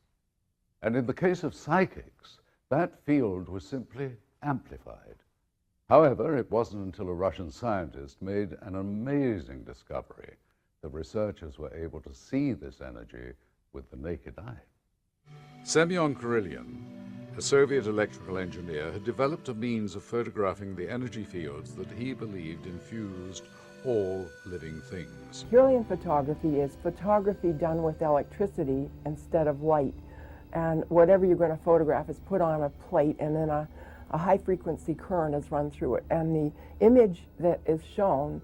And in the case of psychics, that field was simply amplified. However, it wasn't until a Russian scientist made an amazing discovery that researchers were able to see this energy with the naked eye. Semyon Kirillin, a Soviet electrical engineer, had developed a means of photographing the energy fields that he believed infused all living things. Kirillin photography is photography done with electricity instead of light. And whatever you're going to photograph is put on a plate, and then a high-frequency current is run through it. And the image that is shown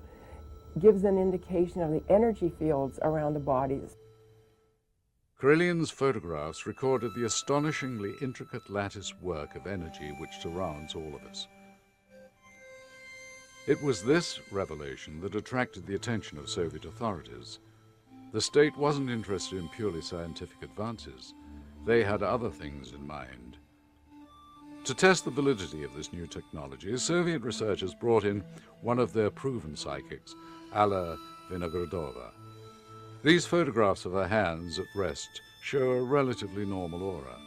gives an indication of the energy fields around the bodies. Kirillin's photographs recorded the astonishingly intricate lattice work of energy which surrounds all of us. It was this revelation that attracted the attention of Soviet authorities. The state wasn't interested in purely scientific advances. They had other things in mind. To test the validity of this new technology, Soviet researchers brought in one of their proven psychics, Alla Vinogradova. These photographs of her hands at rest show a relatively normal aura.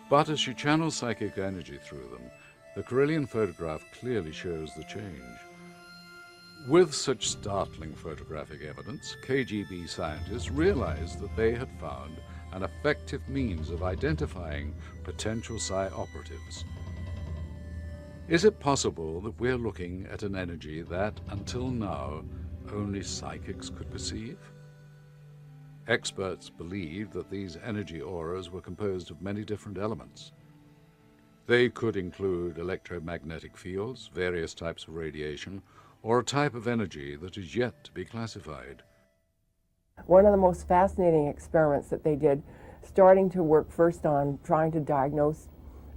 But as she channels psychic energy through them, the Kirillin photograph clearly shows the change. With such startling photographic evidence, KGB scientists realized that they had found an effective means of identifying potential psi operatives. Is it possible that we're looking at an energy that, until now, only psychics could perceive? Experts believed that these energy auras were composed of many different elements. They could include electromagnetic fields, various types of radiation, or a type of energy that is yet to be classified. One of the most fascinating experiments that they did, starting to work first on trying to diagnose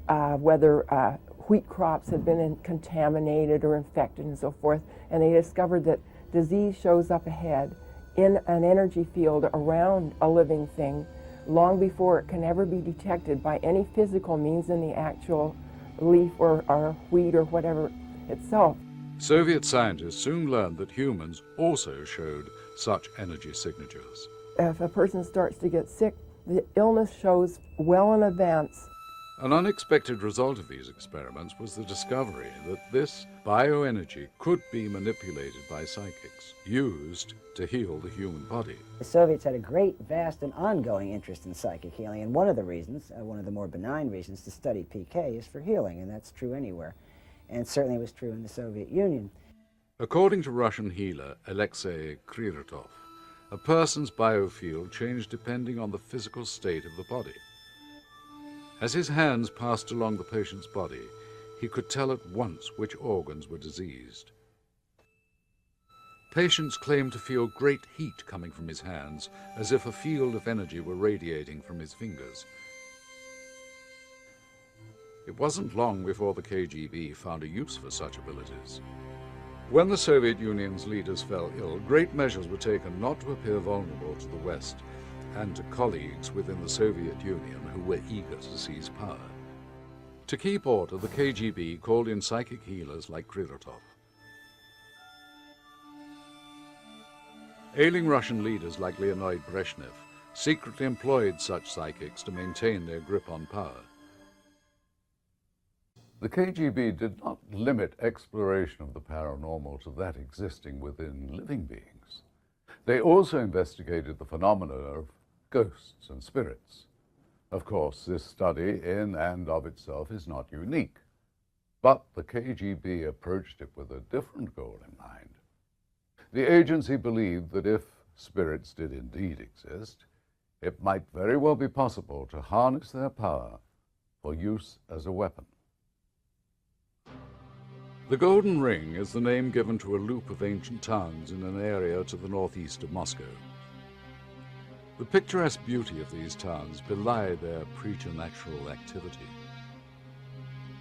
whether wheat crops had been contaminated or infected and so forth, and they discovered that disease shows up ahead in an energy field around a living thing long before it can ever be detected by any physical means in the actual leaf or wheat or whatever itself. Soviet scientists soon learned that humans also showed such energy signatures. If a person starts to get sick, the illness shows well in advance. An unexpected result of these experiments was the discovery that this bioenergy could be manipulated by psychics, used to heal the human body. The Soviets had a great, vast, and ongoing interest in psychic healing, and one of the reasons, one of the more benign reasons to study PK is for healing, and that's true anywhere, and certainly was true in the Soviet Union. According to Russian healer Alexei Kriratov, a person's biofield changed depending on the physical state of the body. As his hands passed along the patient's body, he could tell at once which organs were diseased. Patients claimed to feel great heat coming from his hands, as if a field of energy were radiating from his fingers. It wasn't long before the KGB found a use for such abilities. When the Soviet Union's leaders fell ill, great measures were taken not to appear vulnerable to the West and to colleagues within the Soviet Union who were eager to seize power. To keep order, the KGB called in psychic healers like Krylatov. Ailing Russian leaders like Leonid Brezhnev secretly employed such psychics to maintain their grip on power. The KGB did not limit exploration of the paranormal to that existing within living beings. They also investigated the phenomena of ghosts and spirits. Of course, this study in and of itself is not unique, but the KGB approached it with a different goal in mind. The agency believed that if spirits did indeed exist, it might very well be possible to harness their power for use as a weapon. The Golden Ring is the name given to a loop of ancient towns in an area to the northeast of Moscow. The picturesque beauty of these towns belie their preternatural activity.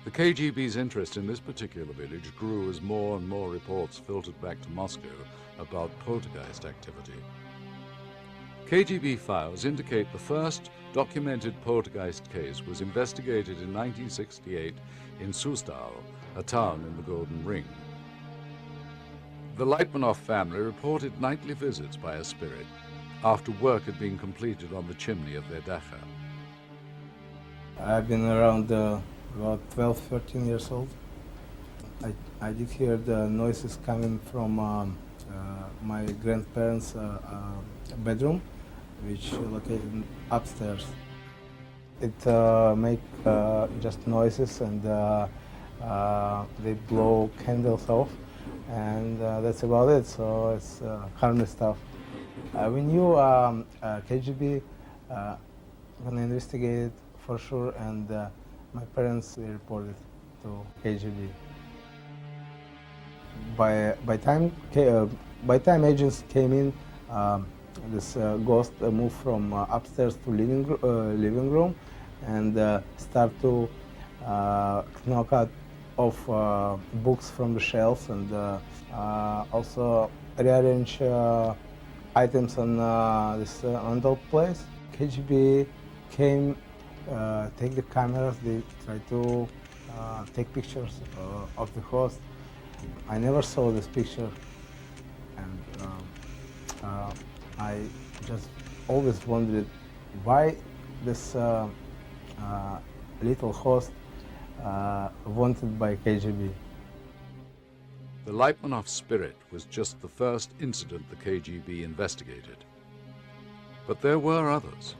The KGB's interest in this particular village grew as more and more reports filtered back to Moscow about poltergeist activity. KGB files indicate the first documented poltergeist case was investigated in 1968 in SUBTITLE, a town in the Golden Ring. The Leitmanov family reported nightly visits by a spirit after work had been completed on the chimney of their dacha. I've been around about 12, 13 years old. I did hear the noises coming from my grandparents' bedroom, which located upstairs. It make just noises, and they blow candles off, and that's about it. So it's harmless stuff. We knew KGB when investigated for sure, and my parents, they reported to KGB. By time agents came in, this ghost moved from upstairs to living room and start to knock out of books from the shelves, and also rearrange items on this rental place. KGB came, take the cameras, they try to take pictures of the host. I never saw this picture, and I just always wondered why this little host wanted by KGB. The Leitmanov spirit was just the first incident the KGB investigated. But there were others.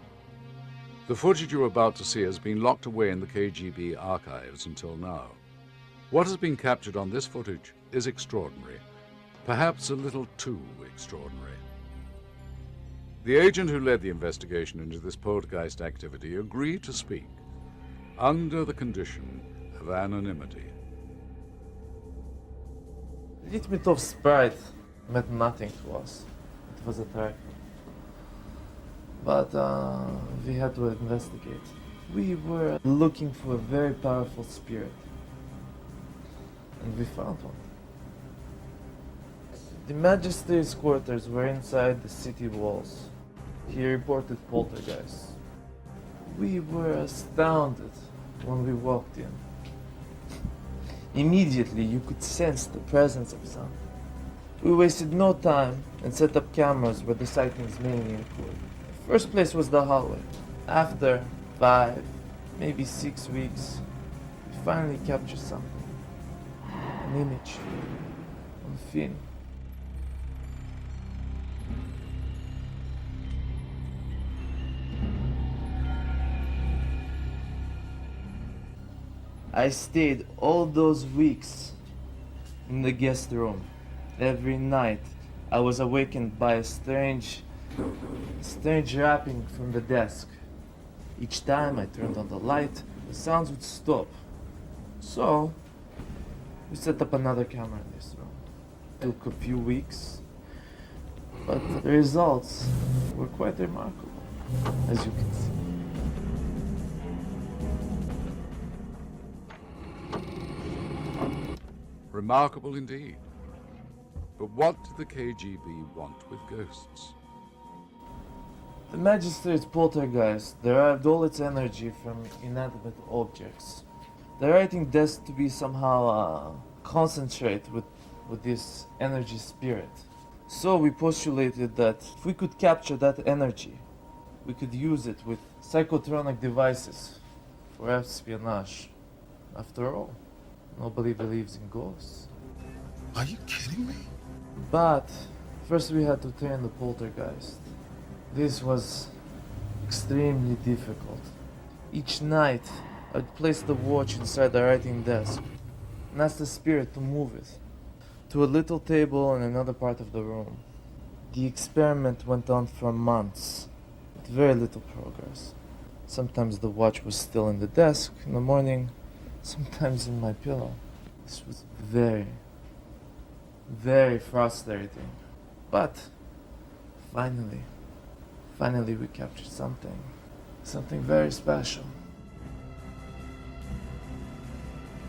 The footage you're about to see has been locked away in the KGB archives until now. What has been captured on this footage is extraordinary, perhaps a little too extraordinary. The agent who led the investigation into this poltergeist activity agreed to speak under the condition of anonymity. A little bit of sprite meant nothing to us. It was a trifle. But we had to investigate. We were looking for a very powerful spirit, and we found one. The magistrate's quarters were inside the city walls. He reported poltergeists. We were astounded when we walked in. Immediately, you could sense the presence of something. We wasted no time and set up cameras where the sightings mainly occurred. The first place was the hallway. After 5, maybe 6 weeks, we finally captured something. An image on film. I stayed all those weeks in the guest room. Every night I was awakened by a strange rapping from the desk. Each time I turned on the light, the sounds would stop. So we set up another camera in this room. It took a few weeks, but the results were quite remarkable, as you can see. Remarkable indeed. But what did the KGB want with ghosts? The magistrate's poltergeist derived all its energy from inanimate objects. The writing desk to be somehow concentrate with this energy spirit. So we postulated that if we could capture that energy, we could use it with psychotronic devices for espionage. After all, nobody believes in ghosts. Are you kidding me? But first we had to train the poltergeist. This was extremely difficult. Each night, I'd place the watch inside the writing desk and ask the spirit to move it to a little table in another part of the room. The experiment went on for months, with very little progress. Sometimes the watch was still in the desk in the morning, sometimes in my pillow. This was very, very frustrating. But finally we captured something very special.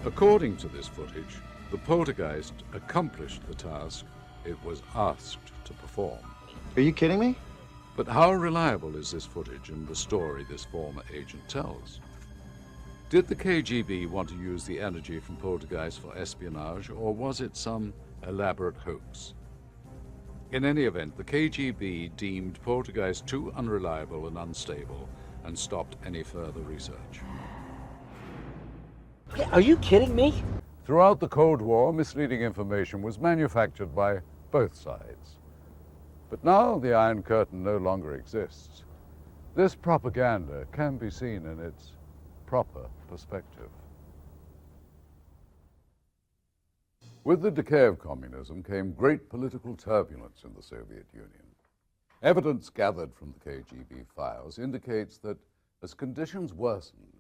According to this footage, the poltergeist accomplished the task it was asked to perform. Are you kidding me? But how reliable is this footage and the story this former agent tells? Did the KGB want to use the energy from poltergeist for espionage, or was it some elaborate hoax? In any event, the KGB deemed poltergeist too unreliable and unstable and stopped any further research. Are you kidding me? Throughout the Cold War, misleading information was manufactured by both sides. But now the Iron Curtain no longer exists. This propaganda can be seen in its proper perspective. With the decay of communism came great political turbulence in the Soviet Union. Evidence gathered from the KGB files indicates that as conditions worsened,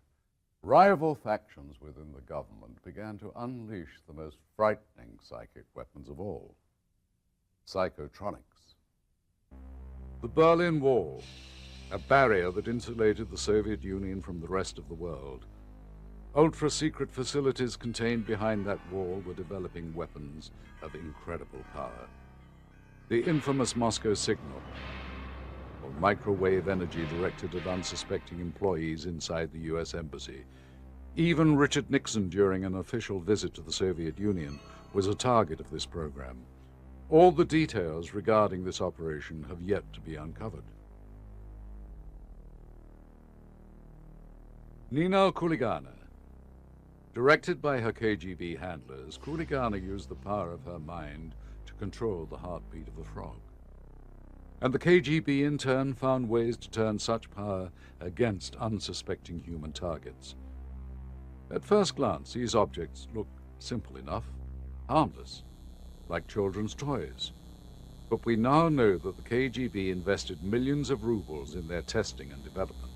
rival factions within the government began to unleash the most frightening psychic weapons of all, psychotronics. The Berlin Wall, a barrier that insulated the Soviet Union from the rest of the world. Ultra-secret facilities contained behind that wall were developing weapons of incredible power. The infamous Moscow signal, or microwave energy directed at unsuspecting employees inside the US Embassy. Even Richard Nixon, during an official visit to the Soviet Union, was a target of this program. All the details regarding this operation have yet to be uncovered. Nina Kuligana. Directed by her KGB handlers, Kuligana used the power of her mind to control the heartbeat of a frog. And the KGB in turn found ways to turn such power against unsuspecting human targets. At first glance, these objects look simple enough, harmless, like children's toys. But we now know that the KGB invested millions of rubles in their testing and development.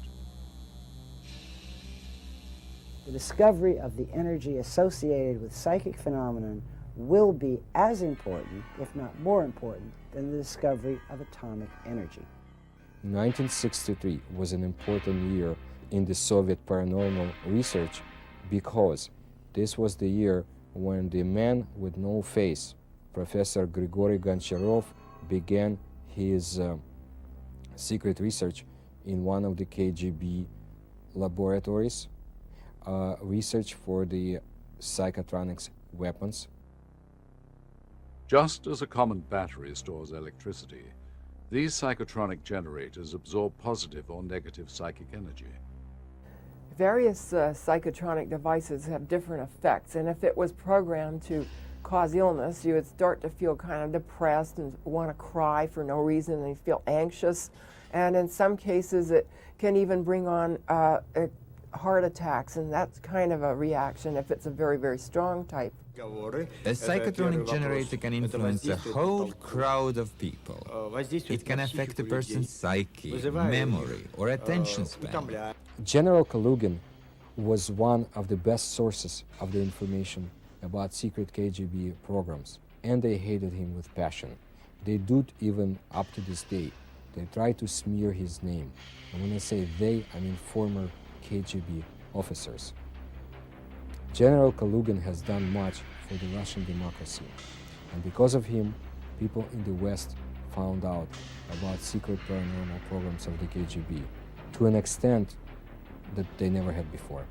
The discovery of the energy associated with psychic phenomenon will be as important, if not more important, than the discovery of atomic energy. 1963 was an important year in the Soviet paranormal research because this was the year when the man with no face, Professor Grigory Goncharov, began his secret research in one of the KGB laboratories, research for the psychotronics weapons. Just as a common battery stores electricity, these psychotronic generators absorb positive or negative psychic energy. Various psychotronic devices have different effects, and if it was programmed to cause illness, you would start to feel kind of depressed and want to cry for no reason, and you feel anxious. And in some cases, it can even bring on heart attacks, and that's kind of a reaction if it's a very, very strong type. A psychotronic generator can influence a whole crowd of people. It can affect a person's psyche, memory, or attention span. General Kalugin was one of the best sources of the information about secret KGB programs, and they hated him with passion. They do it even up to this day. They try to smear his name. And when I say they, I mean former KGB officers. General Kalugin has done much for the Russian democracy, and because of him, people in the West found out about secret paranormal programs of the KGB to an extent that they never had before.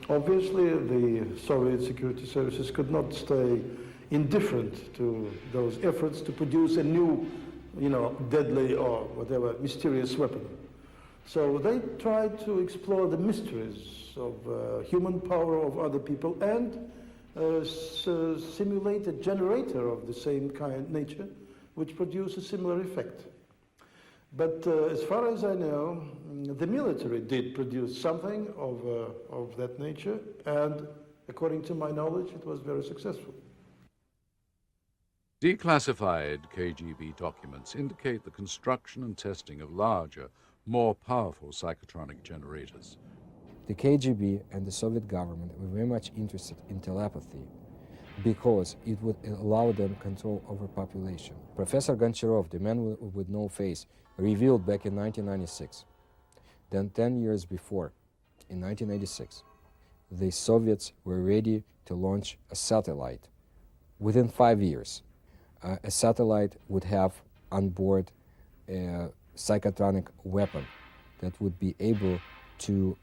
Obviously, the Soviet security services could not stay indifferent to those efforts to produce a new, deadly or whatever mysterious weapon. So they tried to explore the mysteries of human power of other people and simulate a generator of the same nature, which produced a similar effect. But as far as I know, the military did produce something of that nature, and according to my knowledge, it was very successful. Declassified KGB documents indicate the construction and testing of larger, more powerful psychotronic generators. The KGB and the Soviet government were very much interested in telepathy because it would allow them control over population. Professor Goncharov, the man with no face, revealed back in 1996. Then 10 years before, in 1986, the Soviets were ready to launch a satellite. Within 5 years, a satellite would have on board a psychotronic weapon that would be able to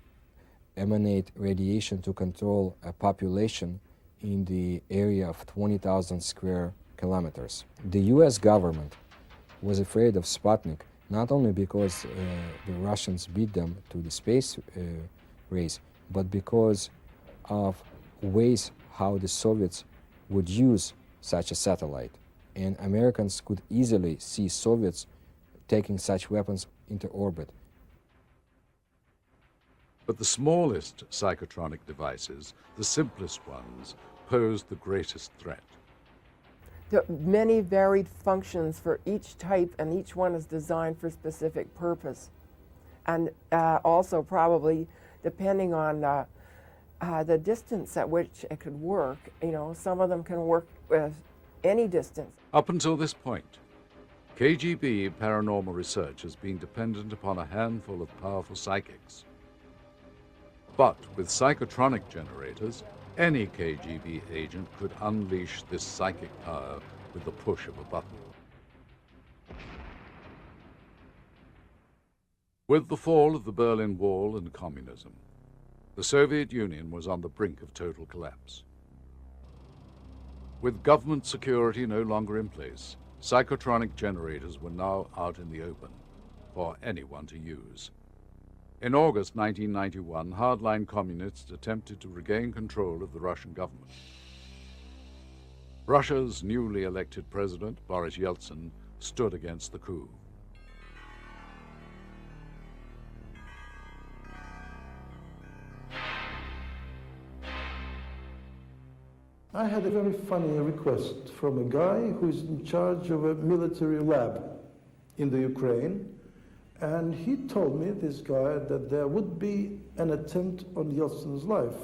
emanate radiation to control a population in the area of 20,000 square kilometers. The US government was afraid of Sputnik, not only because the Russians beat them to the space race, but because of ways how the Soviets would use such a satellite. And Americans could easily see Soviets taking such weapons into orbit. But the smallest psychotronic devices, the simplest ones, posed the greatest threat. There are many varied functions for each type, and each one is designed for a specific purpose. And also probably depending on the distance at which it could work. Some of them can work with any distance. Up until this point, KGB paranormal research has been dependent upon a handful of powerful psychics. But with psychotronic generators, any KGB agent could unleash this psychic power with the push of a button. With the fall of the Berlin Wall and communism, the Soviet Union was on the brink of total collapse. With government security no longer in place, psychotronic generators were now out in the open for anyone to use. In August 1991, hardline communists attempted to regain control of the Russian government. Russia's newly elected president, Boris Yeltsin, stood against the coup. I had a very funny request from a guy who is in charge of a military lab in the Ukraine. And he told me, this guy, that there would be an attempt on Yeltsin's life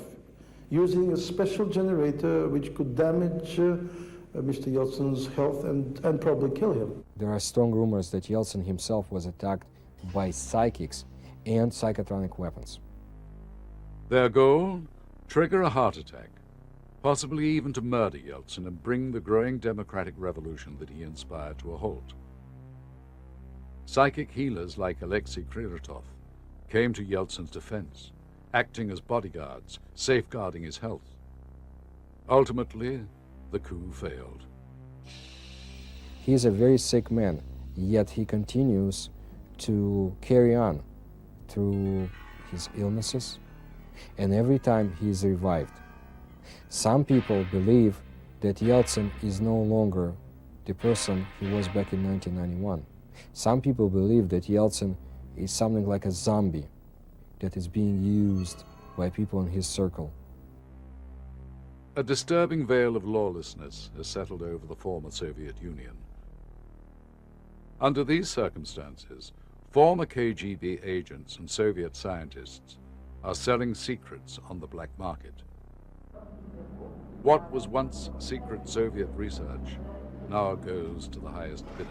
using a special generator which could damage Mr. Yeltsin's health and probably kill him. There are strong rumors that Yeltsin himself was attacked by psychics and psychotronic weapons. Their goal? Trigger a heart attack, possibly even to murder Yeltsin and bring the growing democratic revolution that he inspired to a halt. Psychic healers like Alexei Kriratov came to Yeltsin's defense, acting as bodyguards, safeguarding his health. Ultimately, the coup failed. He is a very sick man, yet he continues to carry on through his illnesses, and every time he is revived. Some people believe that Yeltsin is no longer the person he was back in 1991. Some people believe that Yeltsin is something like a zombie that is being used by people in his circle. A disturbing veil of lawlessness has settled over the former Soviet Union. Under these circumstances, former KGB agents and Soviet scientists are selling secrets on the black market. What was once secret Soviet research now goes to the highest bidder.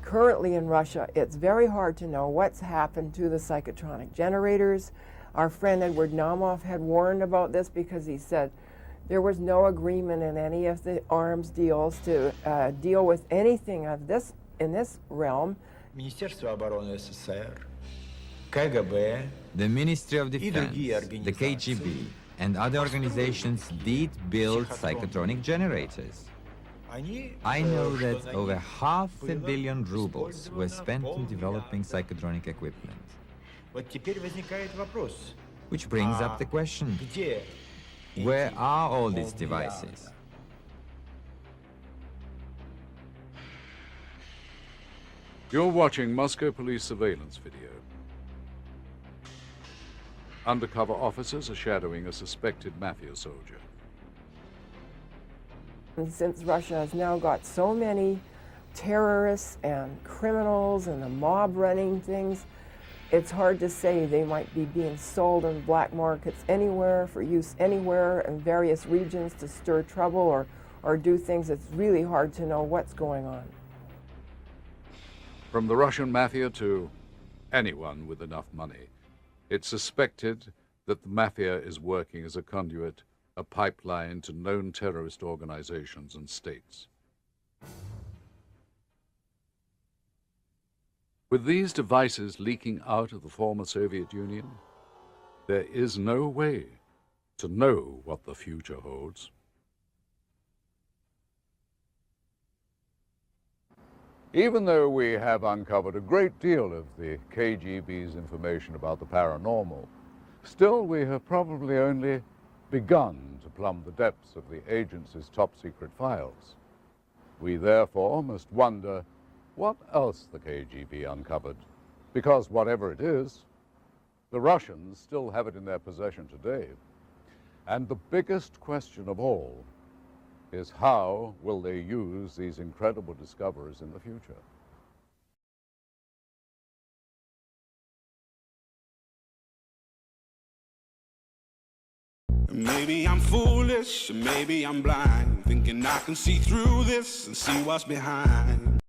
Currently in Russia, it's very hard to know what's happened to the psychotronic generators. Our friend Edward Naumov had warned about this because he said there was no agreement in any of the arms deals to deal with anything of this in this realm. Министерство обороны СССР, КГБ, the Ministry of Defense, the KGB, and other organizations did build psychotronic generators. I know that over $500 million rubles were spent in developing psychotronic equipment. Вот теперь возникает вопрос. Which brings up the question, where are all these devices? You're watching Moscow police surveillance video. Undercover officers are shadowing a suspected mafia soldier. And since Russia has now got so many terrorists and criminals and the mob running things, it's hard to say. They might be being sold in black markets anywhere, for use anywhere in various regions to stir trouble or do things. It's really hard to know what's going on. From the Russian mafia to anyone with enough money, it's suspected that the mafia is working as a conduit, a pipeline to known terrorist organizations and states. With these devices leaking out of the former Soviet Union, there is no way to know what the future holds. Even though we have uncovered a great deal of the KGB's information about the paranormal, still we have probably only begun to plumb the depths of the agency's top-secret files. We therefore must wonder what else the KGB uncovered, because whatever it is, the Russians still have it in their possession today. And the biggest question of all is how will they use these incredible discoveries in the future? Maybe I'm foolish, maybe I'm blind, thinking I can see through this and see what's behind.